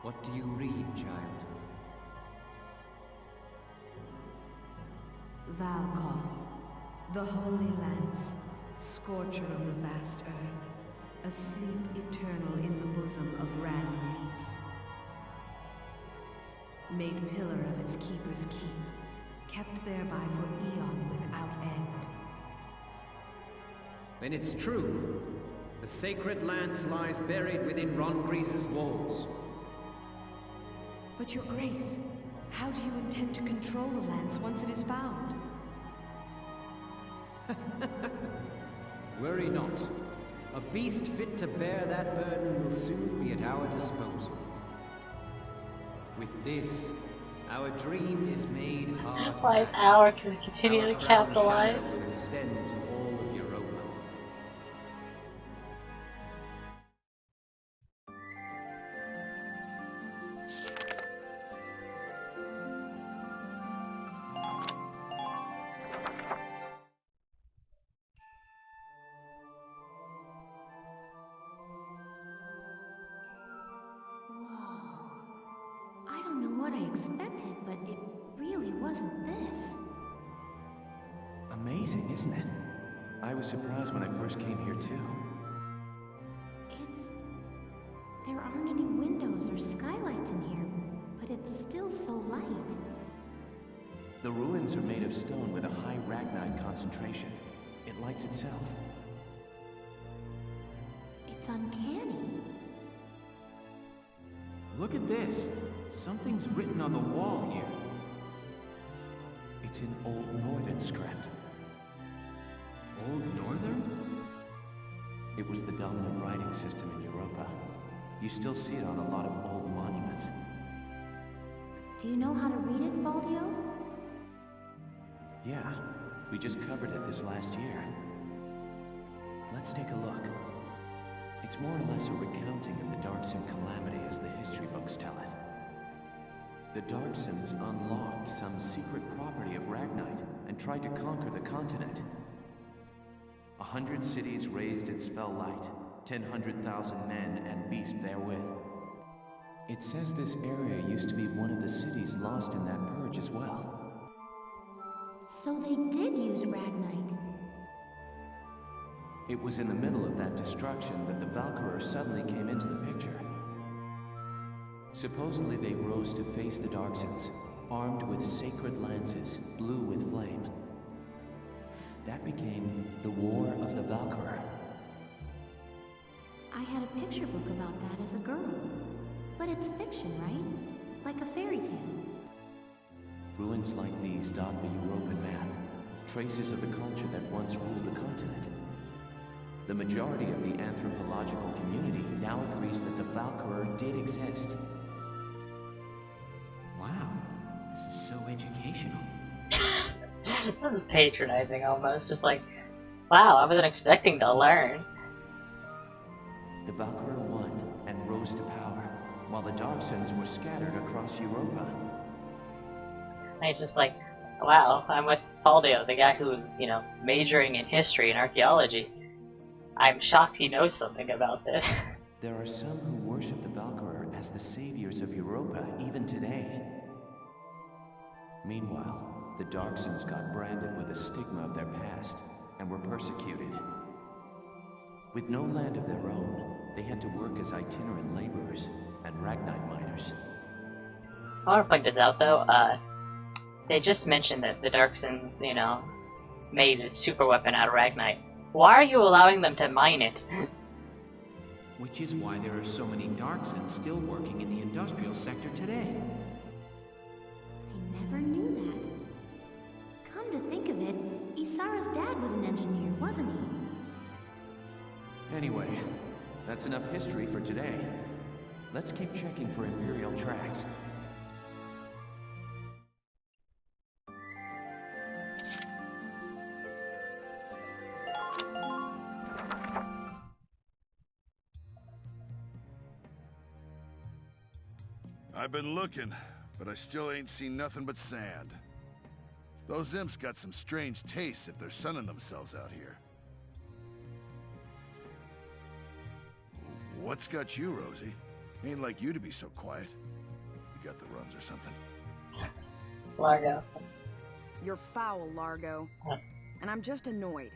What do you read, child? Valkov, the Holy Lance, scorcher of the vast earth, asleep eternal in the bosom of Randrees. Made pillar of its keeper's keep, kept thereby for eon without end. Then it's true. The sacred lance lies buried within Randrees' walls. But your grace, how do you intend to control the lance once it is found? Worry not. A beast fit to bear that burden will soon be at our disposal. With this, our dream is made hard. Why is "our" continue to capitalize? Will extend to all of Europa. I don't know what I expected, but it really wasn't this. Amazing, isn't it? I was surprised when I first came here too. There aren't any windows or skylights in here, but it's still so light. The ruins are made of stone with a high ragnite concentration. It lights itself. It's uncanny. Look at this. Something's written on the wall here. It's in Old Northern script. Old Northern? It was the dominant writing system in Europa. You still see it on a lot of old monuments. Do you know how to read it, Faldio? Yeah, we just covered it this last year. Let's take a look. It's more or less a recounting of the Darkson calamity as the history books tell it. The Darksons unlocked some secret property of Ragnite and tried to conquer the continent. 100 cities raised its fell light, 100,000 men and beasts therewith. It says this area used to be one of the cities lost in that purge as well. So they did use Ragnite. It was in the middle of that destruction that the Valkyria suddenly came into the picture. Supposedly they rose to face the Darksons, armed with sacred lances, blue with flame. That became the War of the Valkyria. I had a picture book about that as a girl. But it's fiction, right? Like a fairy tale. Ruins like these dot the European map, traces of the culture that once ruled the continent. The majority of the anthropological community now agrees that the Valkyria did exist. Wow, this is so educational. That was patronizing almost, just like, wow, I wasn't expecting to learn. The Valkyria won and rose to power, while the Darksons were scattered across Europa. I just like, wow, I'm with Faldio, the guy who, majoring in history and archaeology. I'm shocked he knows something about this. There are some who worship the Valkyria as the saviors of Europa even today. Meanwhile, the Darksons got branded with the stigma of their past and were persecuted. With no land of their own, they had to work as itinerant laborers and Ragnite miners. I want to point this out though, they just mentioned that the Darksons, made a super weapon out of Ragnite. Why are you allowing them to mine it? Which is why there are so many Darksons still working in the industrial sector today. I never knew that. Anyway, that's enough history for today. Let's keep checking for Imperial tracks. I've been looking, but I still ain't seen nothing but sand. Those imps got some strange tastes if they're sunning themselves out here. What's got you, Rosie? Ain't like you to be so quiet. You got the runs or something? Largo. You're foul, Largo. And I'm just annoyed.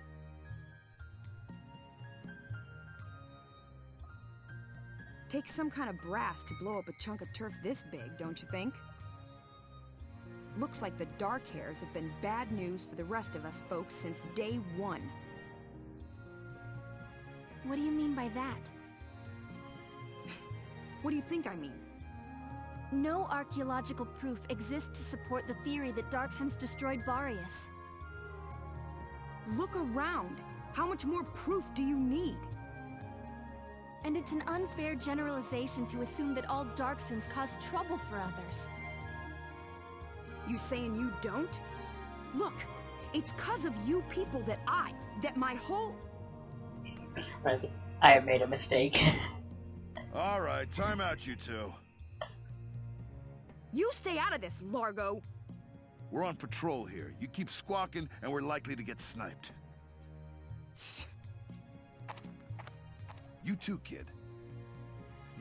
Takes some kind of brass to blow up a chunk of turf this big, don't you think? Looks like the Dark Hairs have been bad news for the rest of us folks since day one. What do you mean by that? What do you think I mean? No archaeological proof exists to support the theory that Darksons destroyed Barius. Look around! How much more proof do you need? And it's an unfair generalization to assume that all Darksons cause trouble for others. You saying you don't? Look, it's 'cause of you people that my whole... I have made a mistake. Alright, time out, you two. You stay out of this, Largo! We're on patrol here. You keep squawking, and we're likely to get sniped. You too, kid.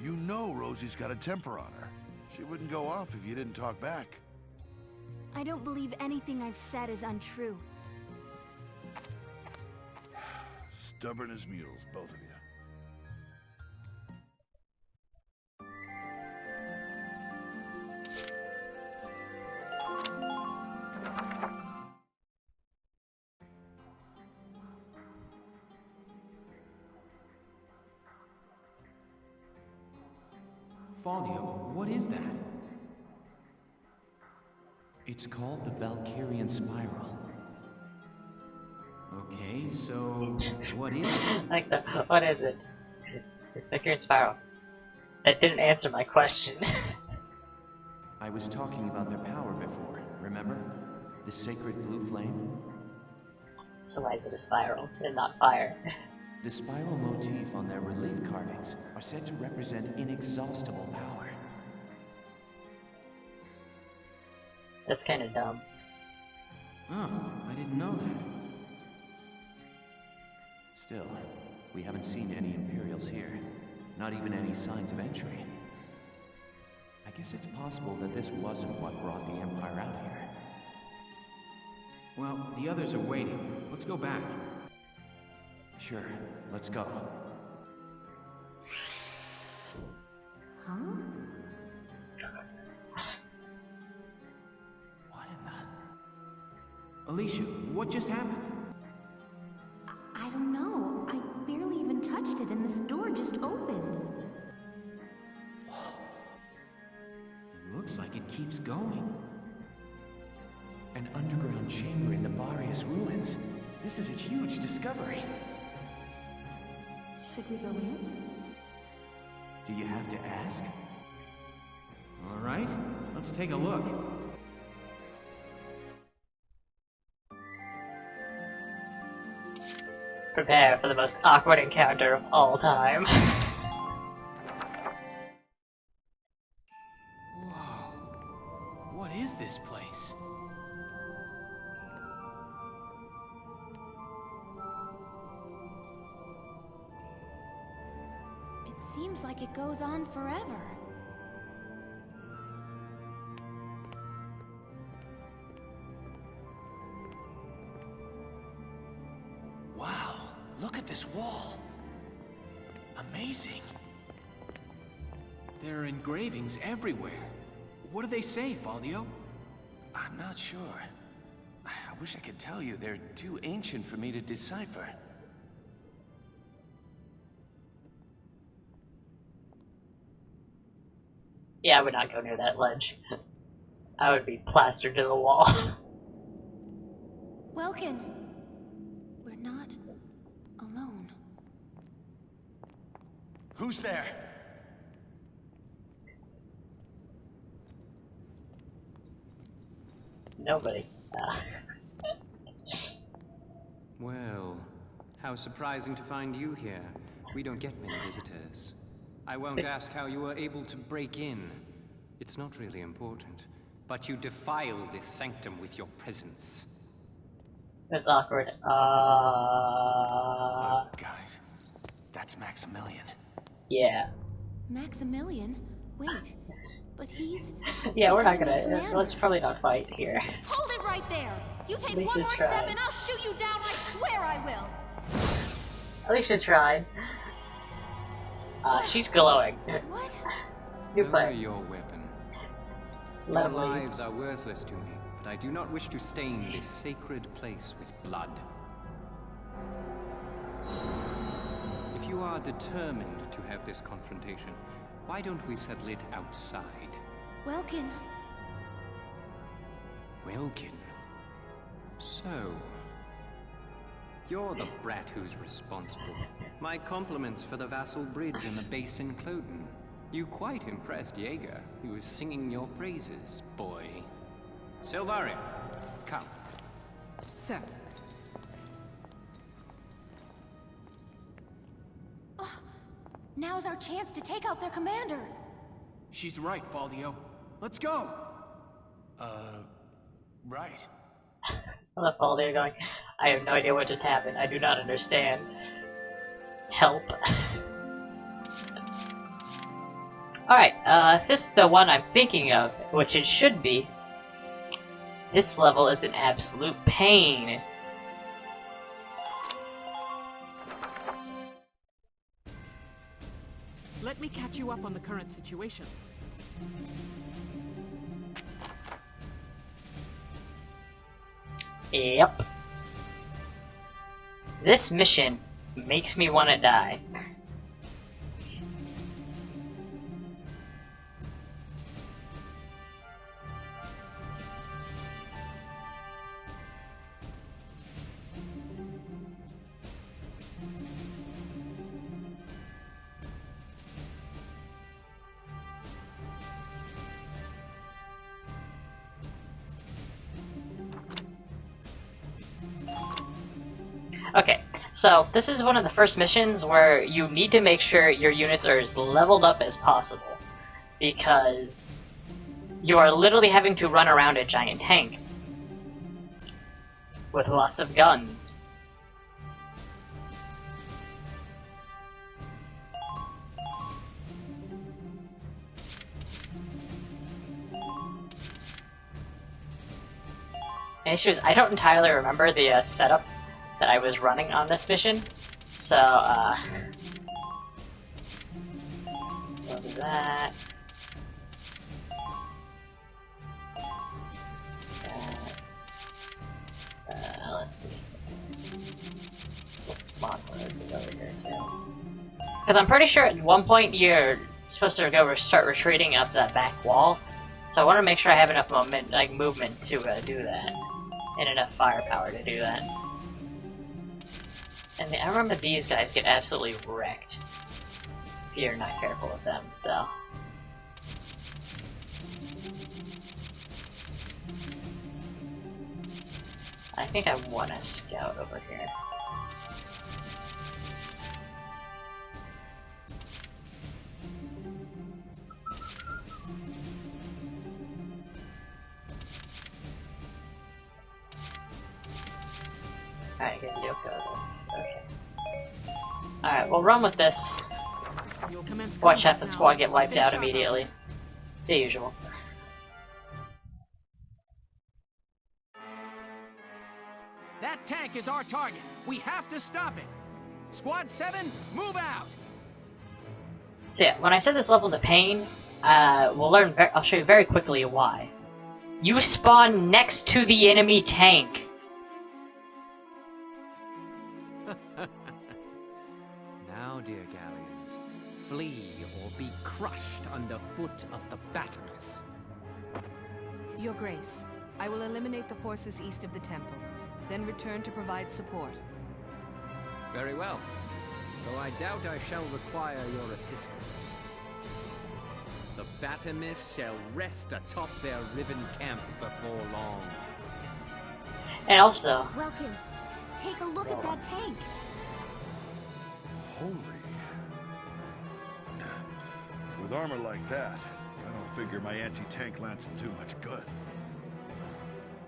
You know Rosie's got a temper on her. She wouldn't go off if you didn't talk back. I don't believe anything I've said is untrue. Stubborn as mules, both of you. Faldio, what is that? It's called the Valkyrian Spiral. Okay, so what is it? Like the, what is it? It's Valkyrian Spiral. That didn't answer my question. I was talking about their power before, remember? The sacred blue flame? So why is it a spiral and not fire? The spiral motif on their relief carvings are said to represent inexhaustible power. That's kind of dumb. Oh, I didn't know that. Still, we haven't seen any Imperials here. Not even any signs of entry. I guess it's possible that this wasn't what brought the Empire out here. Well, the others are waiting. Let's go back. Sure, let's go. Huh? What in the... Alicia, what just happened? I don't know. I barely even touched it and this door just opened. It looks like it keeps going. An underground chamber in the Barius ruins. This is a huge discovery. Should we go in? Do you have to ask? All right, let's take a look. Prepare for the most awkward encounter of all time. Whoa. What is this place? It seems like it goes on forever. Wow, look at this wall. Amazing. There are engravings everywhere. What do they say, Faldio? I'm not sure. I wish I could tell you. They're too ancient for me to decipher. Yeah, I would not go near that ledge. I would be plastered to the wall. Welkin, we're not alone. Who's there? Nobody. Well, how surprising to find you here. We don't get many visitors. I won't ask how you were able to break in. It's not really important. But you defile this sanctum with your presence. That's awkward. Guys, that's Maximilian. Yeah. Maximilian? Wait, but he's... Yeah, we're not gonna... Let's probably not fight here. Hold it right there! You take one Lisa more tried. step and I'll shoot you down, I swear I will! At least you tried. She's glowing. What? You Lower play. your weapon. Let Your him leave. lives are worthless to me, but I do not wish to stain this sacred place with blood. If you are determined to have this confrontation, why don't we settle it outside? Welkin. Welkin? So... you're the brat who's responsible. My compliments for the Vassal Bridge and the base in Cloden. You quite impressed Jaeger. He was singing your praises, boy. Silvaria, come. Sir. Now's our chance to take out their commander. She's right, Faldio. Let's go! Right. On the fall, they're going, I have no idea what just happened. I do not understand. Help. Alright, if this is the one I'm thinking of, which it should be, this level is an absolute pain. Let me catch you up on the current situation. Yep. This mission makes me want to die. Okay, so this is one of the first missions where you need to make sure your units are as leveled up as possible, because you are literally having to run around a giant tank with lots of guns. The issue is, I don't entirely remember the setup that I was running on this mission, so, we'll do that. Let's see. What spawn is it over here, too? Because I'm pretty sure at one point you're supposed to go start retreating up that back wall, so I want to make sure I have enough movement to do that, and enough firepower to do that. And I remember these guys get absolutely wrecked if you're not careful with them, so... I think I want to scout over here. Alright, get Yoko. Okay. Alright, we'll run with this. Watch half the squad get wiped out immediately. The usual. That tank is our target. We have to stop it. Squad 7, move out! So yeah, when I said this level's a pain, I'll show you very quickly why. You spawn next to the enemy tank. Now, dear galleons, flee or be crushed underfoot of the batteries. Your Grace, I will eliminate the forces east of the temple, then return to provide support. Very well. though I doubt I shall require your assistance. The Battermist shall rest atop their riven camp before long. And also... Welcome. Take a look at that tank. Holy. With armor like that, I don't figure my anti-tank lance will do much good.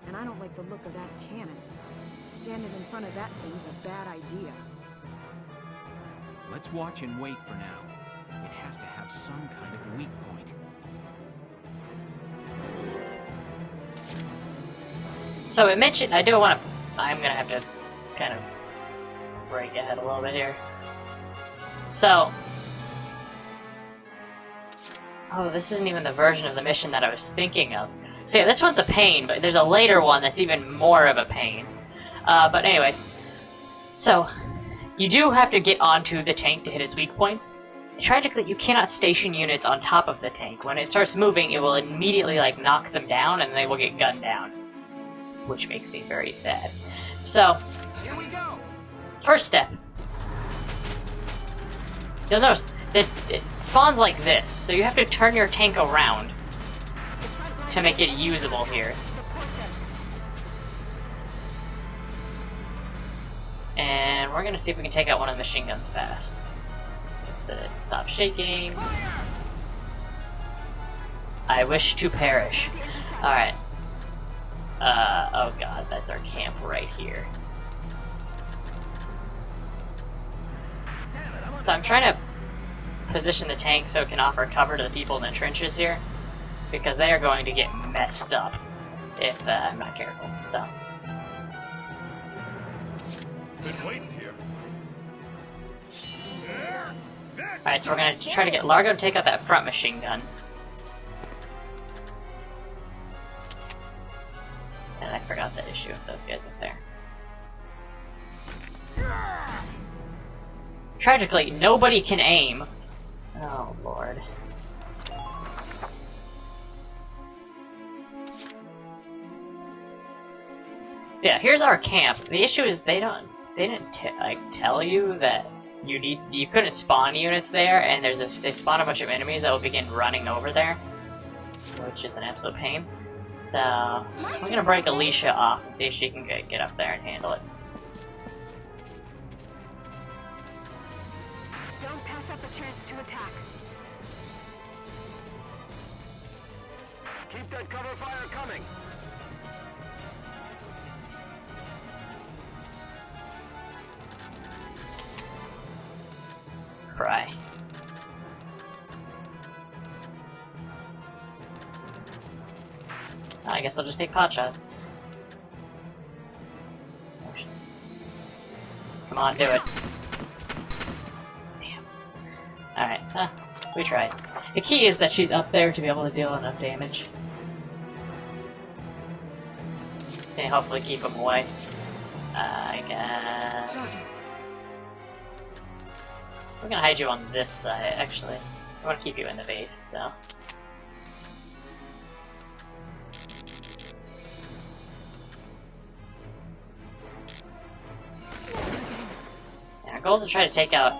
And I don't like the look of that cannon. Standing in front of that thing's a bad idea. Let's watch and wait for now. It has to have some kind of weak point. So it mentioned, I'm gonna have to kind of break ahead a little bit here. So, oh, this isn't even the version of the mission that I was thinking of. So yeah, this one's a pain, but there's a later one that's even more of a pain. But anyways, so you do have to get onto the tank to hit its weak points. Tragically, you cannot station units on top of the tank. When it starts moving, it will immediately like knock them down, and they will get gunned down, which makes me very sad. So, here we go. First step. You'll notice that it spawns like this, so you have to turn your tank around to make it usable here. And we're gonna see if we can take out one of the machine guns fast. Stop shaking. I wish to perish. Alright. Oh god, that's our camp right here. So I'm trying to position the tank so it can offer cover to the people in the trenches here, because they are going to get messed up if I'm not careful, so. Been waiting here. Alright, so we're gonna try to get Largo to take out that front machine gun. And I forgot that issue of those guys up there. Tragically, nobody can aim. Oh, Lord. So yeah, here's our camp. The issue is they didn't tell you that you couldn't spawn units there, and they spawn a bunch of enemies that will begin running over there, which is an absolute pain. So we're gonna break Alicia off and see if she can get up there and handle it. Don't pass up a chance to attack. Keep that cover fire coming. Cry. I guess I'll just take pot shots. Come on, do it. Damn. Alright, we tried. The key is that she's up there to be able to deal enough damage. And hopefully keep them away. I guess. We're gonna hide you on this side, actually. I want to keep you in the base, so. Yeah, our goal is to try to take out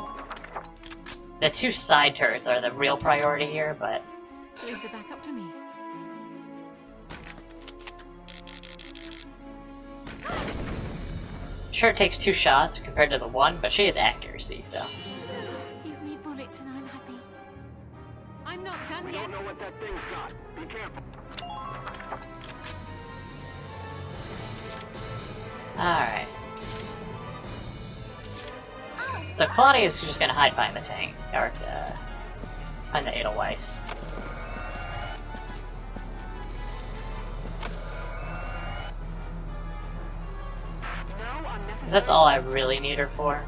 the two side turrets are the real priority here, but Leave the back up to me. sure it takes 2 shots compared to the 1, but she has accuracy, so. Give me bullets and I'm happy. I'm not done We yet. don't know what that thing's got. Be careful. Alright. So Claudia's just gonna hide behind the tank, or behind the Edelweiss. Because that's all I really need her for.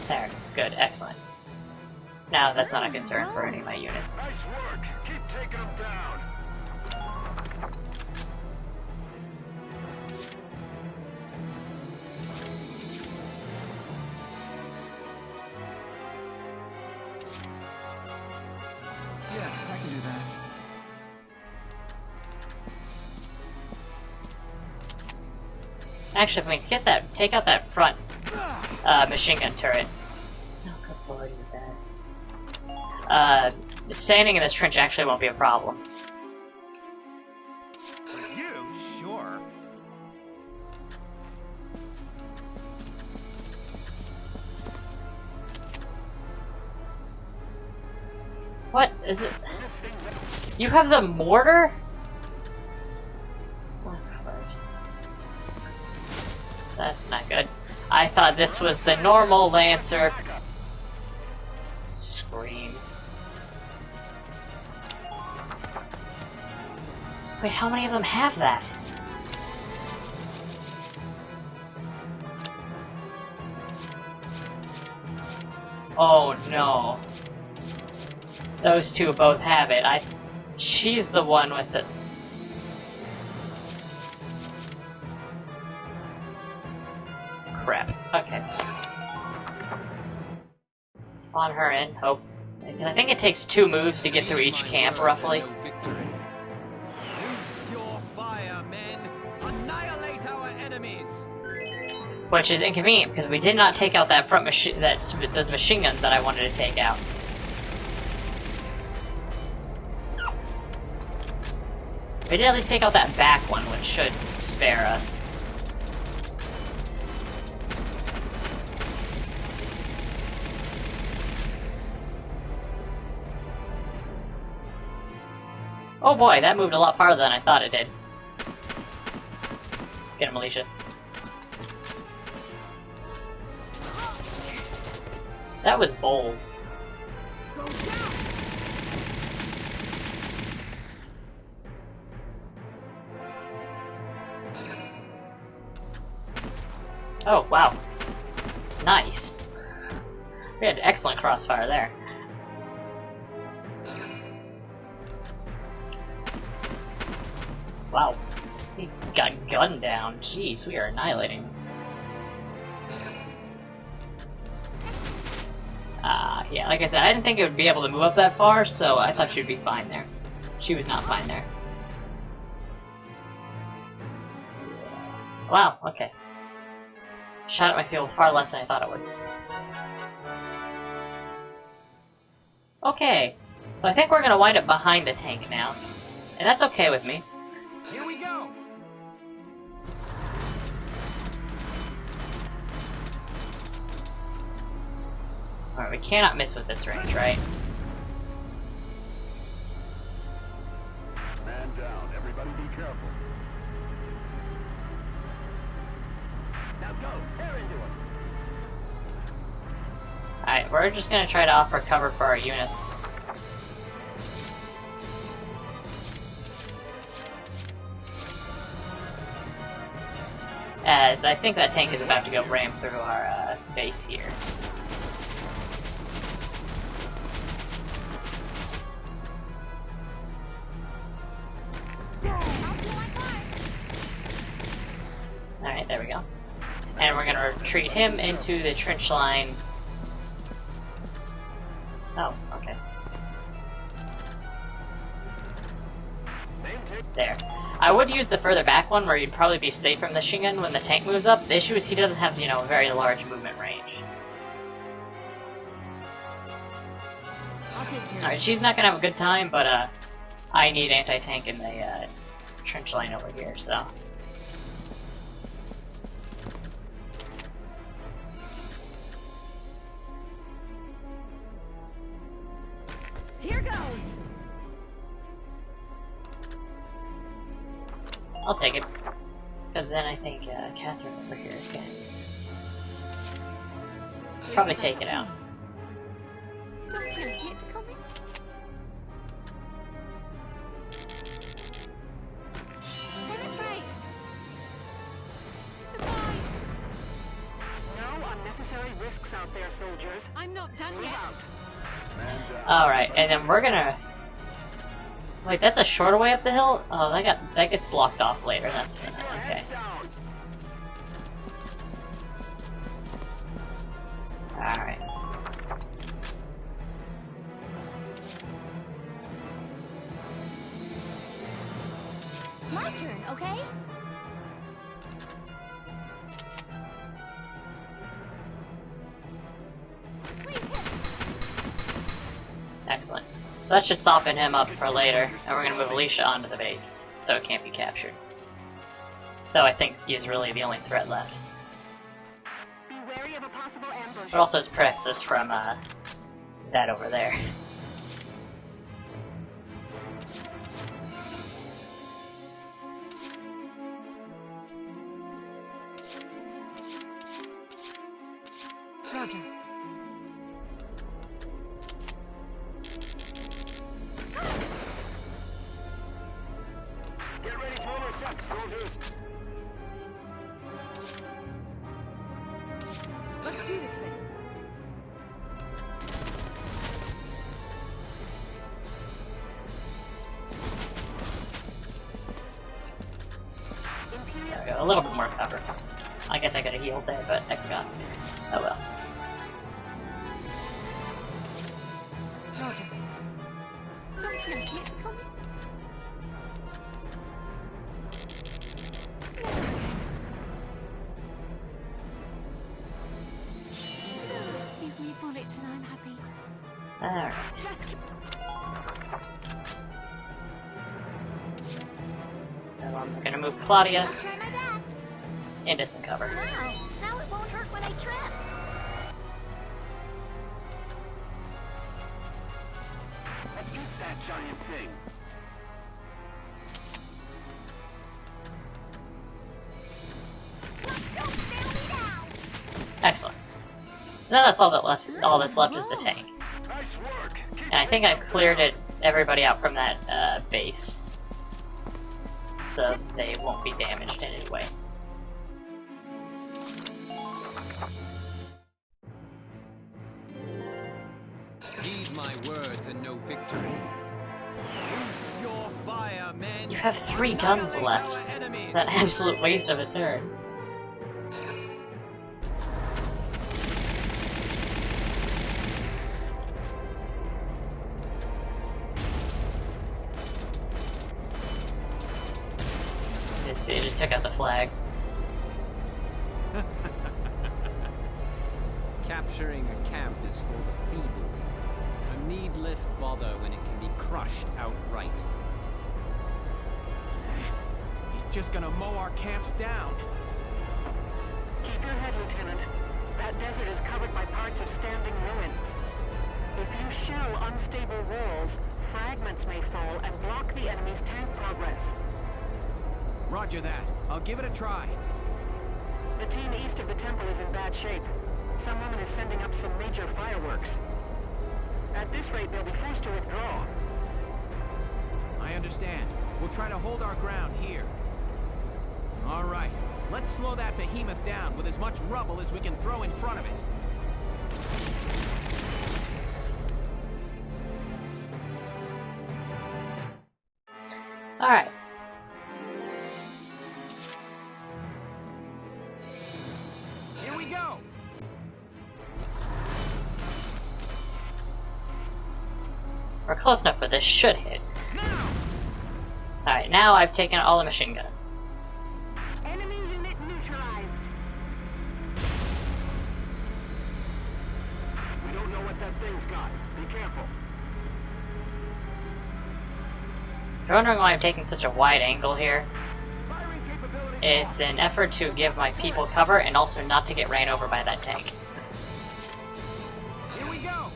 There, good, excellent. Now that's not a concern for any of my units. Nice work. Keep taking them down. Yeah, I can do that. Actually, if we can get that, take out that front machine gun turret. Oh, good lord, he's dead. Standing in this trench actually won't be a problem. You? Sure. What is it? You have the mortar? Oh, Christ. That's not good. I thought this was the normal Lancer. Scream. Wait, how many of them have that? Oh no. Those two both have it. She's the one with it. Crap. Okay. Spawn her in. Hope. I think it takes 2 moves to get through each camp, roughly. Loose your fire, men. Annihilate our enemies. Which is inconvenient because we did not take out that front machine, those machine guns that I wanted to take out. We did at least take out that back one, which should spare us. Oh boy, that moved a lot farther than I thought it did. Get him, Alicia. That was bold. Oh, wow. Nice. We had excellent crossfire there. Wow. He got gunned down. Jeez, we are annihilating. Yeah, like I said, I didn't think it would be able to move up that far, so I thought she'd be fine there. She was not fine there. Wow, okay. Shot at my field far less than I thought it would. Okay, so I think we're gonna wind up behind the tank now. And that's okay with me. Here we go. Alright, we cannot miss with this range, right? Man down. Everybody be careful. Now go. Tear into him. Alright, we're just gonna try to offer cover for our units. As I think that tank is about to go ram through our base here. Alright, there we go. And we're gonna retreat him into the trench line. Oh, okay. There. I would use the further back one where you'd probably be safe from the machine gun when the tank moves up. The issue is he doesn't have, you know, a very large movement range. Alright, she's not gonna have a good time, but I need anti-tank in the trench line over here, so. Here goes. I'll take it. Because then I think Catherine over here can probably take it out. Don't you hit coming? Penetrate! Goodbye! No unnecessary risks out there, soldiers. I'm not done yet. Alright, and then we're gonna... Wait, that's a shorter way up the hill? Oh, that gets blocked off later, that's... okay. Alright. My turn, okay? So that should soften him up for later, and we're gonna move Alicia onto the base, so it can't be captured. Though I think he is really the only threat left. Be wary of a possible ambush. But also it protects us from that over there. Roger. Get ready to intercept, soldiers. Let's do this thing. There we go, a little bit more cover. I guess I could have healed there, but I forgot. Oh well. Roger. Don't you get to come? Give me bullets and I'm happy. Alright. So I'm gonna move Claudia I'll try my best. into some cover. Wow, now it won't hurt when I trip. Eat that giant thing. Don't fail me now. Excellent. So now that's all that's left is the tank. And I think I've cleared everybody out from that base. So they won't be damaged in any way. Heed my words and no victory. Loose your fire, men. You have 3 guns left. That's an absolute waste of a turn. It just took out the flag. Capturing a camp is for the feeble. A needless bother when it can be crushed outright. He's just gonna mow our camps down. Keep your head, Lieutenant. That desert is covered by parts of standing ruin. If you shell unstable walls, fragments may fall and block the enemy's tank progress. Roger that. I'll give it a try. The team east of the temple is in bad shape. Some woman is sending up some major fireworks. At this rate, they'll be forced to withdraw. I understand. We'll try to hold our ground here. All right. Let's slow that behemoth down with as much rubble as we can throw in front of it. Alright. Here we go! We're close enough where this should hit. Alright, now I've taken all the machine gun. Enemy unit neutralized. We don't know what that thing's got. Be careful. If you're wondering why I'm taking such a wide angle here, it's an effort to give my people cover and also not to get ran over by that tank. Here we go!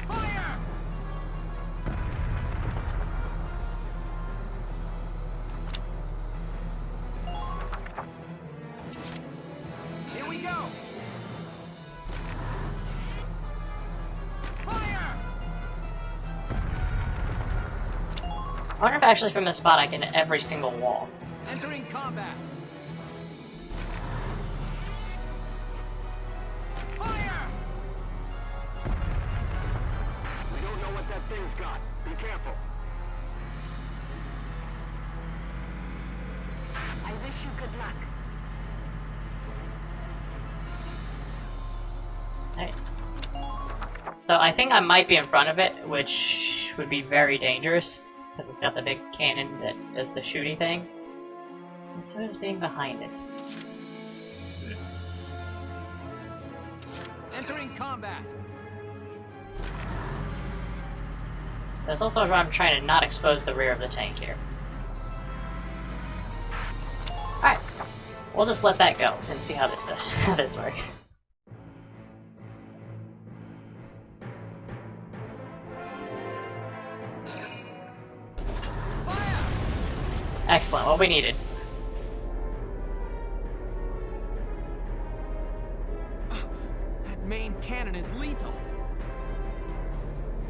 Fire! Here we go! Fire! I wonder if actually from this spot I can hit every single wall. Entering combat! Fire! We don't know what that thing's got. Be careful. I wish you good luck. Alright. So I think I might be in front of it, which would be very dangerous, because it's got the big cannon that does the shooty thing. That's what is being behind it. Entering combat. That's also why I'm trying to not expose the rear of the tank here. Alright. We'll just let that go and see how this works. Excellent, what we needed. That main cannon is lethal.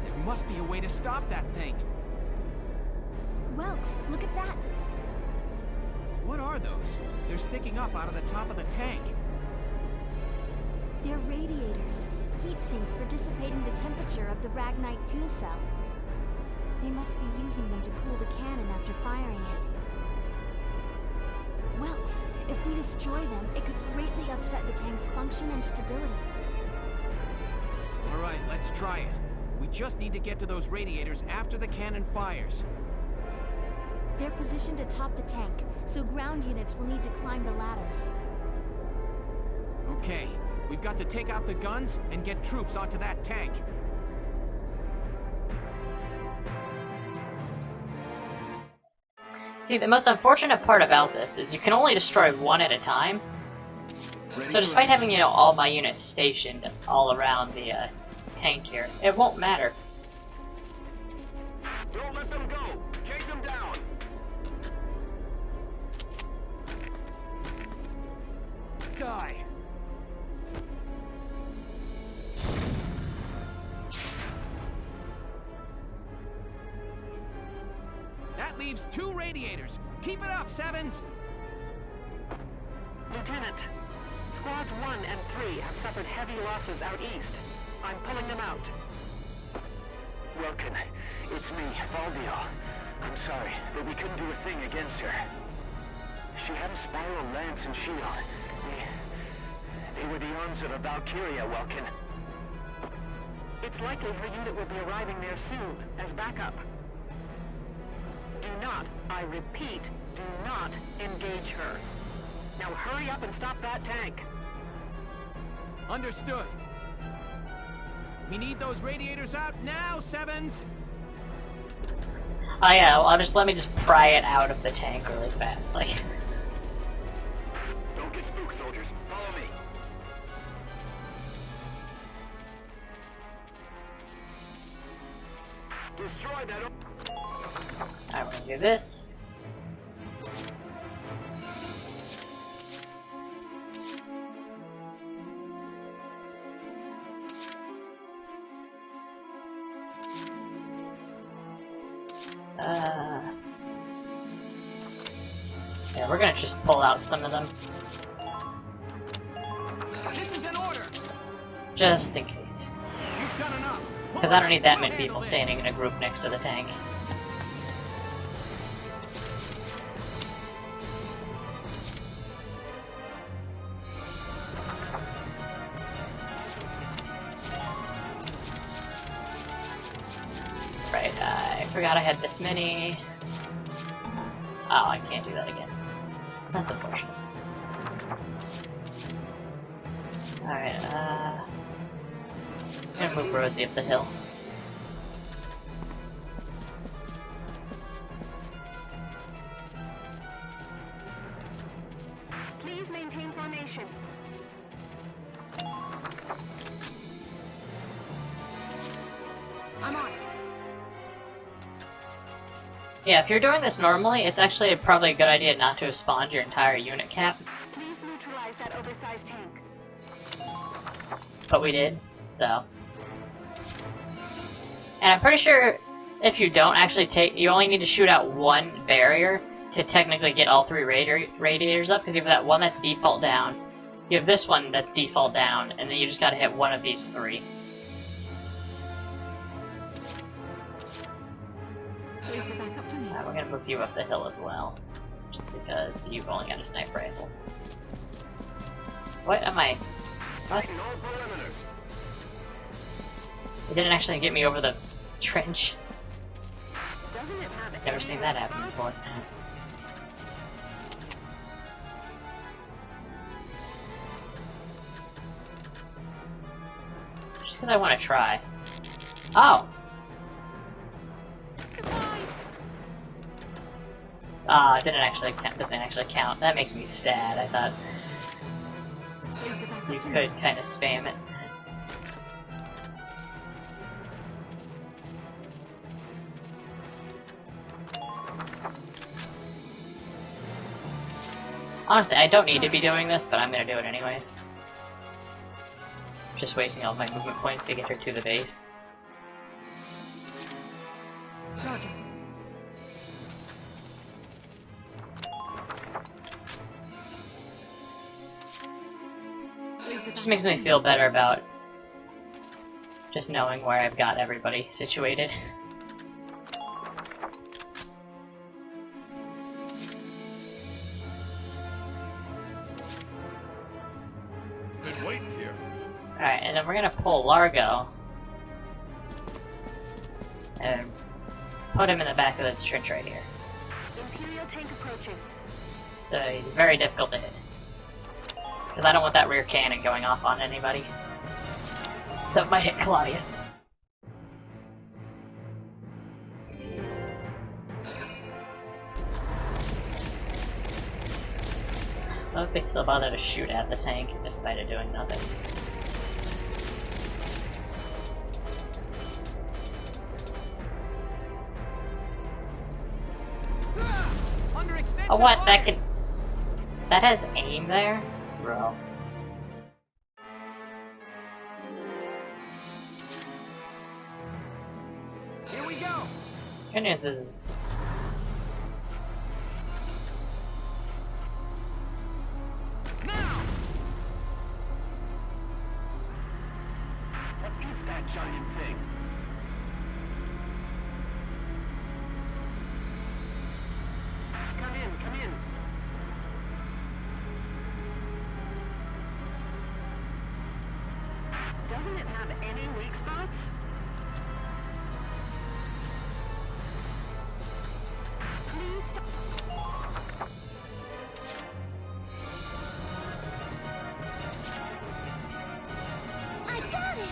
There must be a way to stop that thing. Welks, look at that. What are those? They're sticking up out of the top of the tank. They're radiators, heat sinks for dissipating the temperature of the Ragnite fuel cell. They must be using them to cool the cannon after firing it. Welks, if we destroy them, it could greatly upset the tank's function and stability. Alright, let's try it. We just need to get to those radiators after the cannon fires. They're positioned atop the tank, so ground units will need to climb the ladders. Okay, we've got to take out the guns and get troops onto that tank. See, the most unfortunate part about this is you can only destroy one at a time. So despite having, all my units stationed all around the tank here, it won't matter. Don't let them go! Chase them down! Die! That leaves 2 radiators. Keep it up, Sevens! Lieutenant, Squads 1 and 3 have suffered heavy losses out east. I'm pulling them out. Welkin, it's me, Valdio. I'm sorry, but we couldn't do a thing against her. She had a spiral lance and shield. They were the arms of a Valkyria, Welkin. It's likely her unit will be arriving there soon, as backup. Do not, I repeat, do not engage her. Now hurry up and stop that tank. Understood. We need those radiators out now, Sevens! Oh yeah, well, let me just pry it out of the tank really fast, like... Don't get spooked, soldiers. Follow me. Destroy that... I'm gonna do this. Yeah, we're gonna just pull out some of them. This is an order. Just in case. You've done enough. Because I don't need that many people standing in a group next to the tank. Right, I forgot I had this many. Oh, I can't do that again. That's unfortunate. Alright, I'm gonna move Rosie up the hill. Please maintain formation. I'm on it. Yeah, if you're doing this normally, it's actually probably a good idea not to have spawned your entire unit cap. Please neutralize that oversized tank. But we did, so. And I'm pretty sure if you don't actually you only need to shoot out one barrier to technically get all 3 radiators up, because you have that one that's default down, you have this one that's default down, and then you just gotta hit one of these 3. We're gonna move you up the hill as well, just because you've only got a sniper rifle. What am I? What? It didn't actually get me over the trench. Never seen that happen before. Because I want to try. Oh! It didn't actually count. Doesn't actually count. That makes me sad. I thought you could kind of spam it. Honestly, I don't need to be doing this, but I'm gonna do it anyways. Just wasting all my movement points to get her to the base. Roger. Just makes me feel better about just knowing where I've got everybody situated. Been waiting here. Alright, and then we're gonna pull Largo and put him in the back of this trench right here. Imperial tank approaching. So he's very difficult to hit. Because I don't want that rear cannon going off on anybody. That might hit Claudia. I hope they still bother to shoot at the tank despite it doing nothing. Oh what? That could... That has aim there? Bro. Here we go. Good news is... Now. What is that giant thing? Come in, come in. Doesn't it have any weak spots? Please stop. I got it!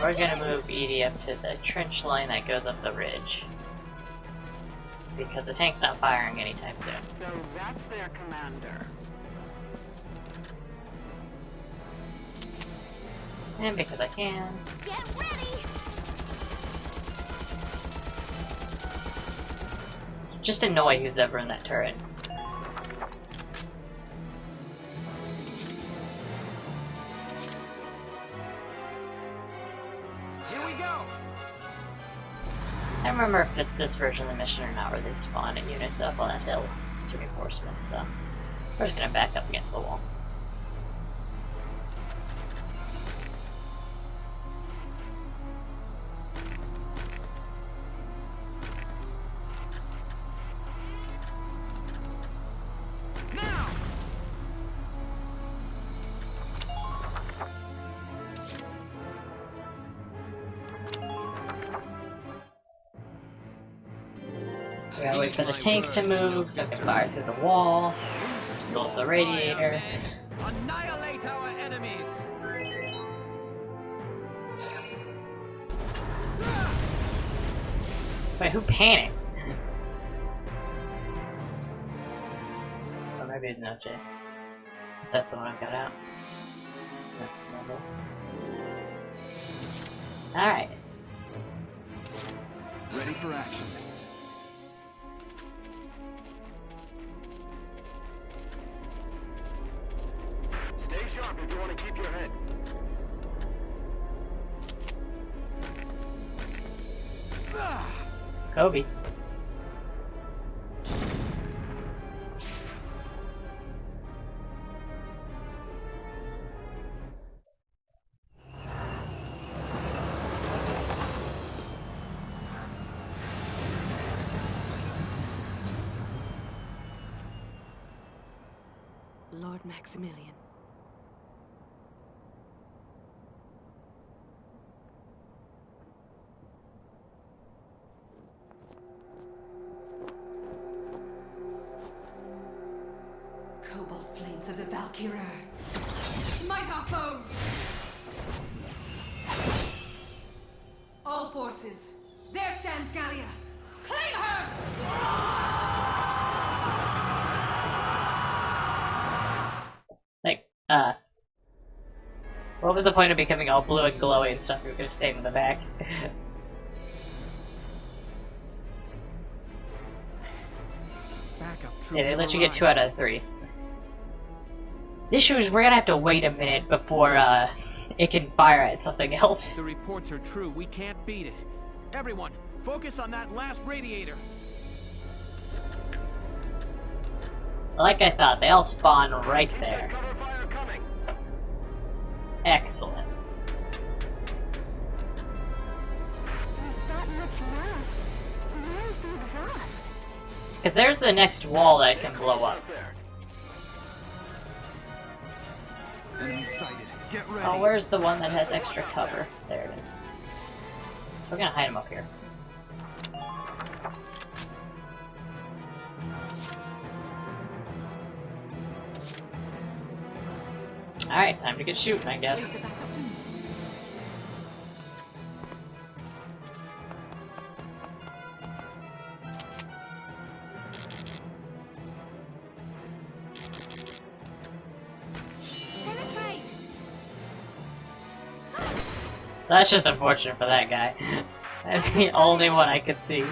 we're gonna move Edie up to the trench line that goes up the ridge. Because the tank's not firing anytime soon. So that's their commander. And because I can. Get ready! Just annoy who's ever in that turret. Here we go. I don't remember if it's this version of the mission or not where they spawn units up on that hill as reinforcements, so we're just gonna back up against the wall. Now. We gotta wait for the tank to move so it can fire through the wall, blow up the radiator. Annihilate our enemies. Wait, who panicked? Or maybe it's Noche. That's the one I've got out. Alright. Ready for action. Stay sharp if you want to keep your head. Kobe. Lord Maximilian. Cobalt flames of the Valkyria. Smite our foes! All forces, there stands Gallia. Claim her! Like, what was the point of becoming all blue and glowy and stuff? We could have stayed in the back. Yeah, they let you get 2 out of 3. The issue is we're gonna have to wait a minute before it can fire at something else. The reports are true. We can't beat it. Everyone, focus on that last radiator. Like I thought, they all spawn right there. Excellent. Because there's the next wall that can blow up. Enemy sighted. Get ready. Oh, where's the one that has extra cover? There it is. We're gonna hide him up here. Alright, time to get shooting, I guess. That's just unfortunate for that guy. That's the only one I could see.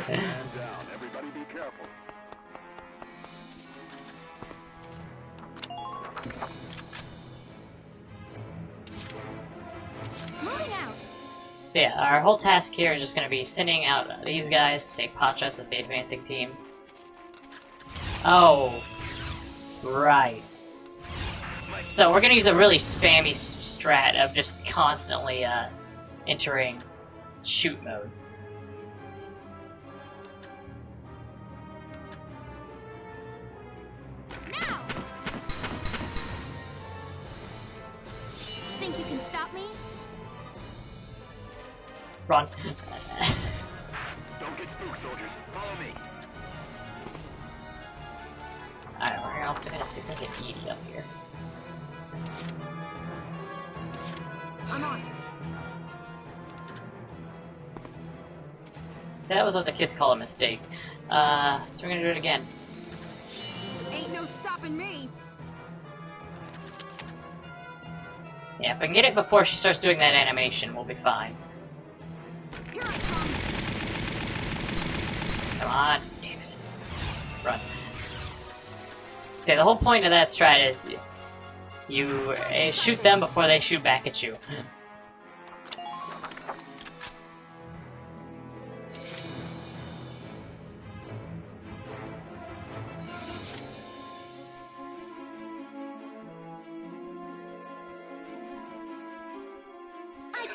So yeah, our whole task here is just going to be sending out these guys to take potshots at the advancing team. Oh, right. So we're going to use a really spammy strat of just constantly entering shoot mode. Now! Think you can stop me? Run. Don't get spooked, soldiers. Follow me. Alright, we're also gonna see if we can get Edie up here. I'm on. See, that was what the kids call a mistake. So we're gonna do it again. Ain't no stopping me. Yeah, if I can get it before she starts doing that animation, we'll be fine. Here I come. Come on. Damn it. Run. See, the whole point of that strat is you shoot them before they shoot back at you.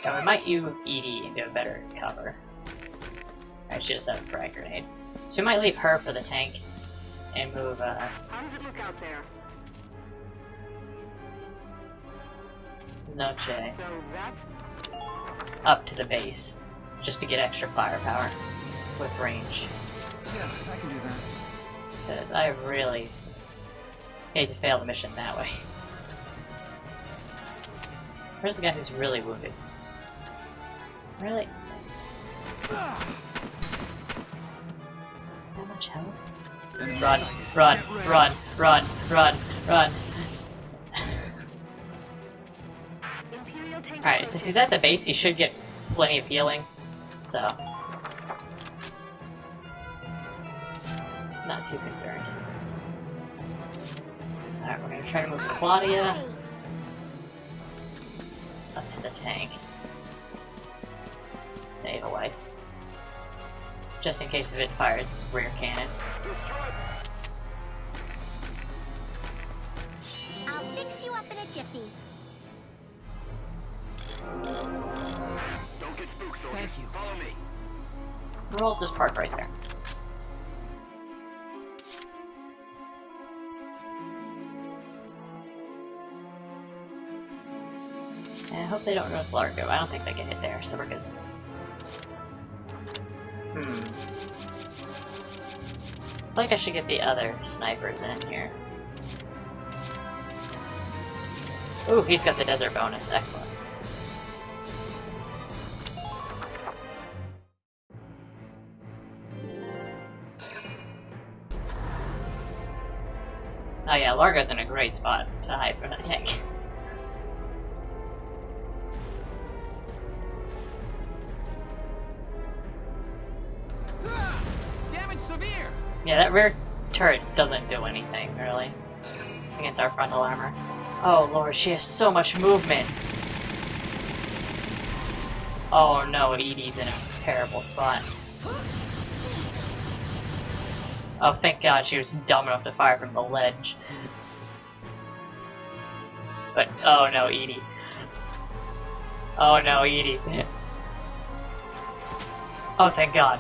Yeah, we might use Edie into a better cover. Alright, she does have a frag grenade. So we might leave her for the tank and move, How does it look out there? Noche So that's... up to the base, just to get extra firepower with range. Yeah, I can do that. Because I really hate to fail the mission that way. Where's the guy who's really wounded? Really? How much health? Run, run, run, run, run, run. Alright, since he's at the base, he should get plenty of healing, so not too concerned. Alright, we're gonna try to move Claudia up to the tank. The Ava Whites. Just in case if it fires its rear cannon. I'll fix you up in a jiffy. Don't get spooked, soldiers. Thank you. Follow me. We'll just park right there. And I hope they don't notice Largo. I don't think they get hit there, so we're good. I think I should get the other snipers in here. Ooh, he's got the desert bonus. Excellent. yeah, Largo's in a great spot to hide from that tank. Damage severe! Yeah, that rear turret doesn't do anything, really, against our frontal armor. Oh lord, she has so much movement! Oh no, Edie's in a terrible spot. Oh, thank god she was dumb enough to fire from the ledge. But, oh no, Edie. Oh no, Edie. Oh, thank god.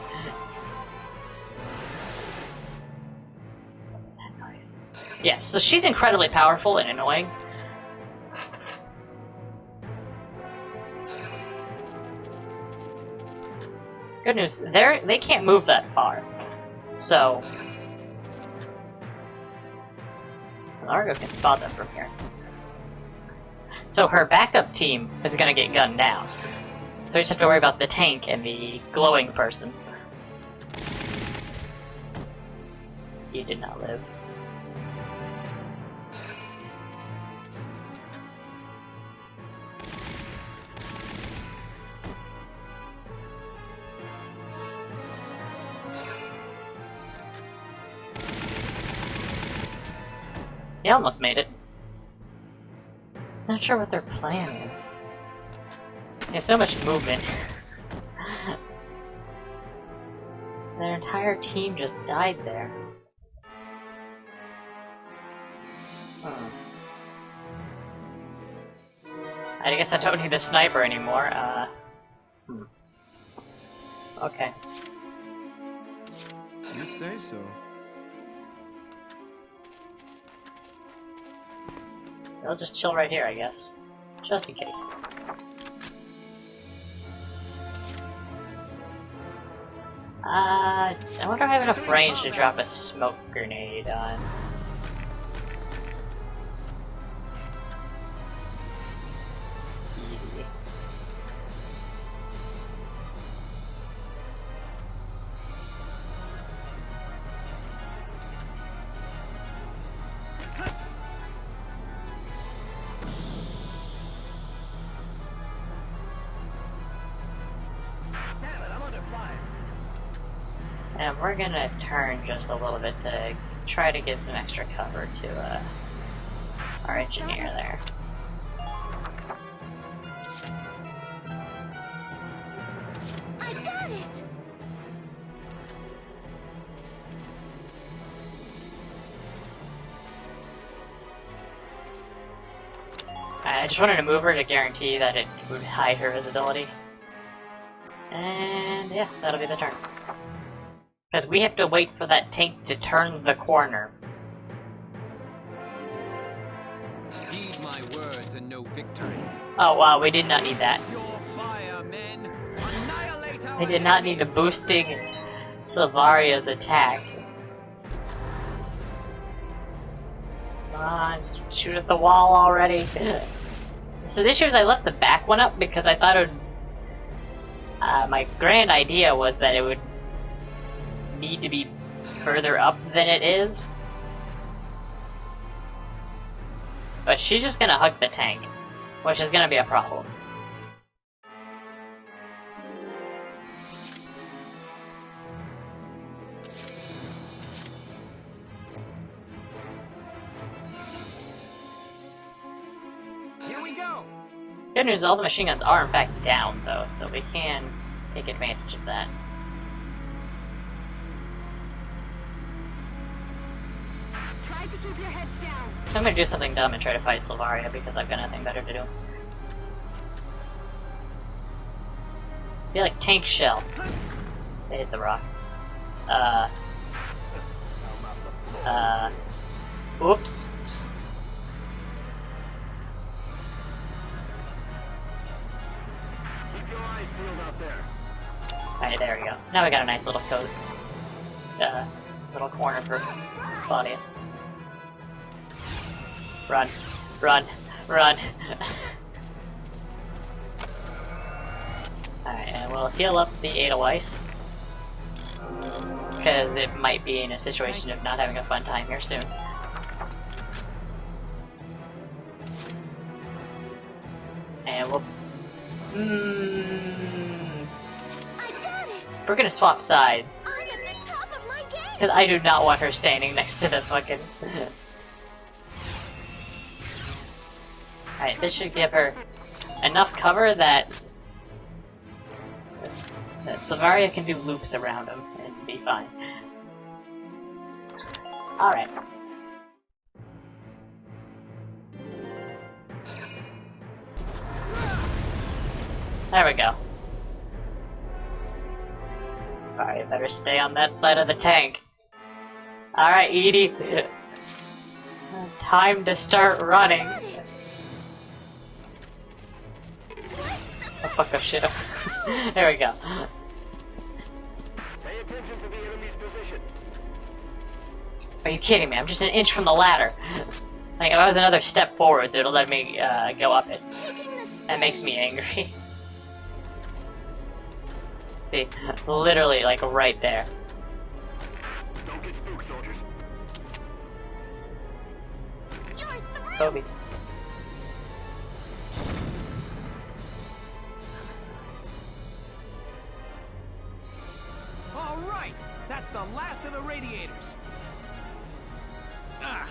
What was that noise? Yeah, so she's incredibly powerful and annoying. Good news, they can't move that far. So, Largo can spot them from here. So her backup team is gonna get gunned down. So we just have to worry about the tank and the glowing person. He did not live. He almost made it. Not sure what their plan is. They have so much movement. Their entire team just died there. I guess I don't need the sniper anymore. Okay. You say so. I'll just chill right here, I guess. Just in case. I wonder if I have enough range to drop a smoke grenade on. And we're gonna turn just a little bit to try to give some extra cover to our engineer there. I got it! I just wanted to move her to guarantee that it would hide her visibility. And yeah, that'll be the turn. Because we have to wait for that tank to turn the corner. Heed my words and no victory. Oh wow, we did not need that. Fire, men. Annihilate our We did not need the boosting Silvaria's attack. Come on, shoot at the wall already. So the issue is I left the back one up because I thought it would... my grand idea was that it would need to be further up than it is. But she's just gonna hug the tank, which is gonna be a problem. Here we go. Good news, all the machine guns are in fact down though, so we can take advantage of that. To keep your heads down. I'm gonna do something dumb and try to fight Silvaria because I've got nothing better to do. Be like tank shell. They hit the rock. Oops. Keep your eyes peeled out there. Alright, there we go. Now we got a nice little coat. Little corner for Claudia. Run, run, run. Alright, and we'll heal up the Edelweiss. Because it might be in a situation of not having a fun time here soon. Alright, well... We're gonna swap sides. I'm at the top of my game. Because I do not want her standing next to the fucking... Alright, this should give her enough cover that Valkyria can do loops around him and be fine. Alright. There we go. Sorry, better stay on that side of the tank. Alright, Edie. Time to start running. Oh, fuck up, shit. There we go. Pay attention to the enemy's position. Are you kidding me? I'm just an inch from the ladder. Like, if I was another step forwards, it'll let me go up it. That makes me angry. See, literally, like, right there. Don't get spooked, soldiers. Kobe. All right, that's the last of the radiators. Ah,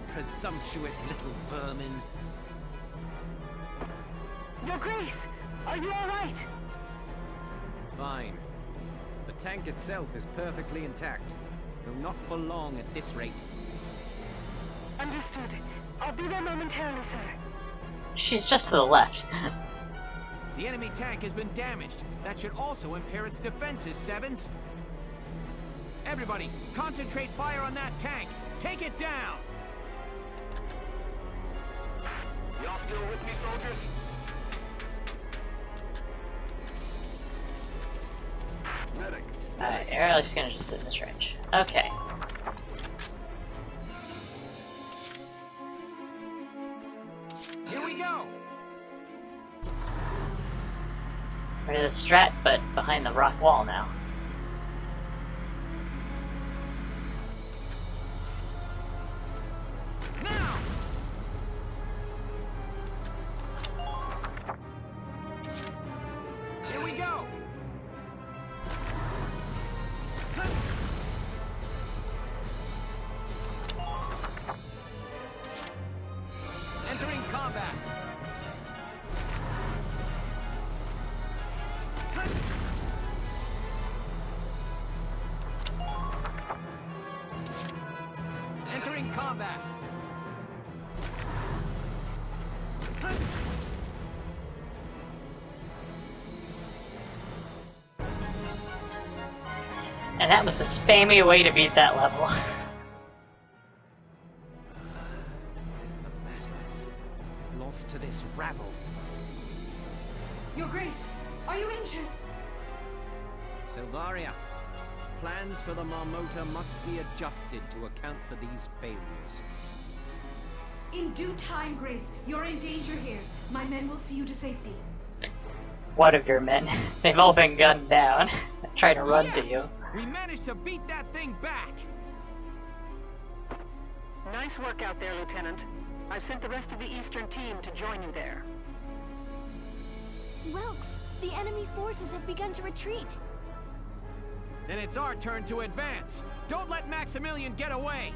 presumptuous little vermin. Your Grace, are you all right? Fine. The tank itself is perfectly intact, though not for long at this rate. Understood. I'll be there momentarily, sir. She's just to the left. The enemy tank has been damaged. That should also impair its defenses, Sevens. Everybody, concentrate fire on that tank. Take it down! Y'all still with me, soldiers? Medic. Alright, Ariel's gonna just sit in this range. Okay. Here we go! We're in the strat, but behind the rock wall now. Now! Here we go! Entering combat! Entering combat! And that was the spammy way to beat that level. Madness. Lost to this rabble. Your Grace, are you injured? Silvaria, plans for the Marmota must be adjusted to account for these failures. In due time, Grace. You're in danger here. My men will see you to safety. What of your men? They've all been gunned down. Trying to run to you. We managed to beat that thing back! Nice work out there, Lieutenant. I've sent the rest of the Eastern team to join you there. Wilkes, the enemy forces have begun to retreat. Then it's our turn to advance. Don't let Maximilian get away!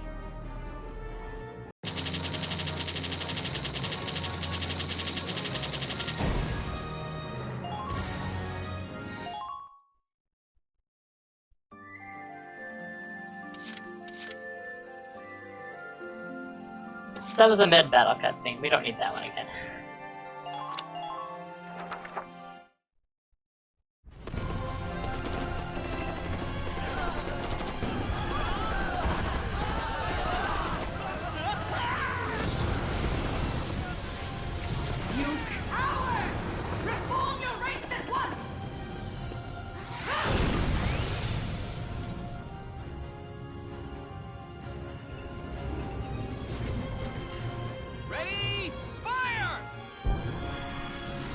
So that was the mid-battle cutscene. We don't need that one again. You cowards! Reform your ranks at once! Ready? Fire!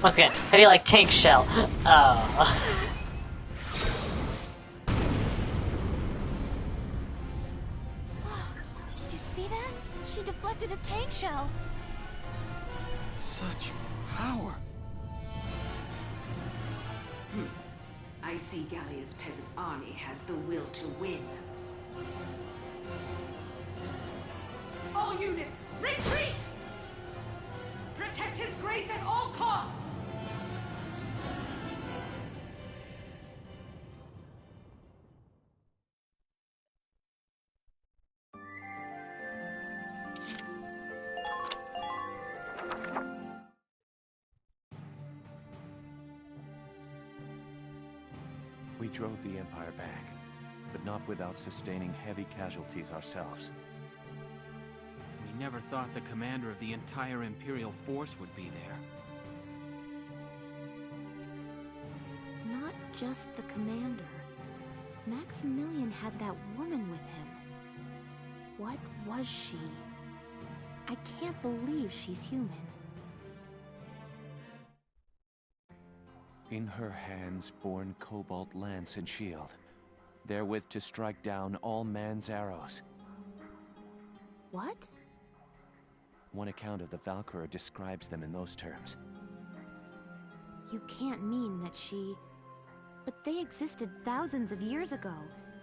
Once again, how do you like tank shell? Oh. Did you see that? She deflected a tank shell. Such power. see Gallia's peasant army has the will to win. All units, retreat! Protect His Grace at all costs! We drove the Empire back, but not without sustaining heavy casualties ourselves. We never thought the commander of the entire Imperial force would be there. Not just the commander. Maximilian had that woman with him. What was she? I can't believe she's human. In her hands borne cobalt lance and shield, therewith to strike down all man's arrows. What? One account of the Valkyria describes them in those terms. You can't mean that she... But they existed thousands of years ago.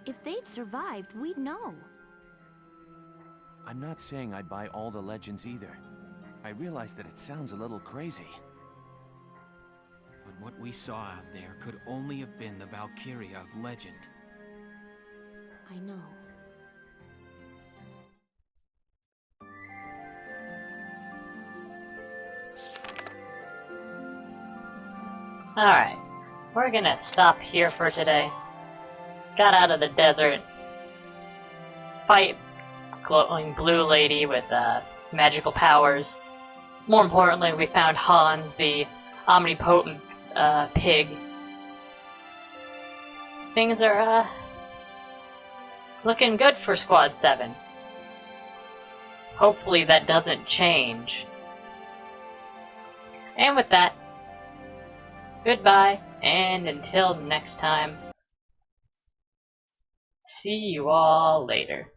If they'd survived, we'd know. I'm not saying I'd buy all the legends either. I realize that it sounds a little crazy. But what we saw out there could only have been the Valkyria of legend. I know. Alright, we're gonna stop here for today. Got out of the desert. Fight glowing blue lady with magical powers. More importantly, we found Hans, the omnipotent pig. Things are looking good for Squad 7. Hopefully that doesn't change. And with that, goodbye, and until next time, see you all later.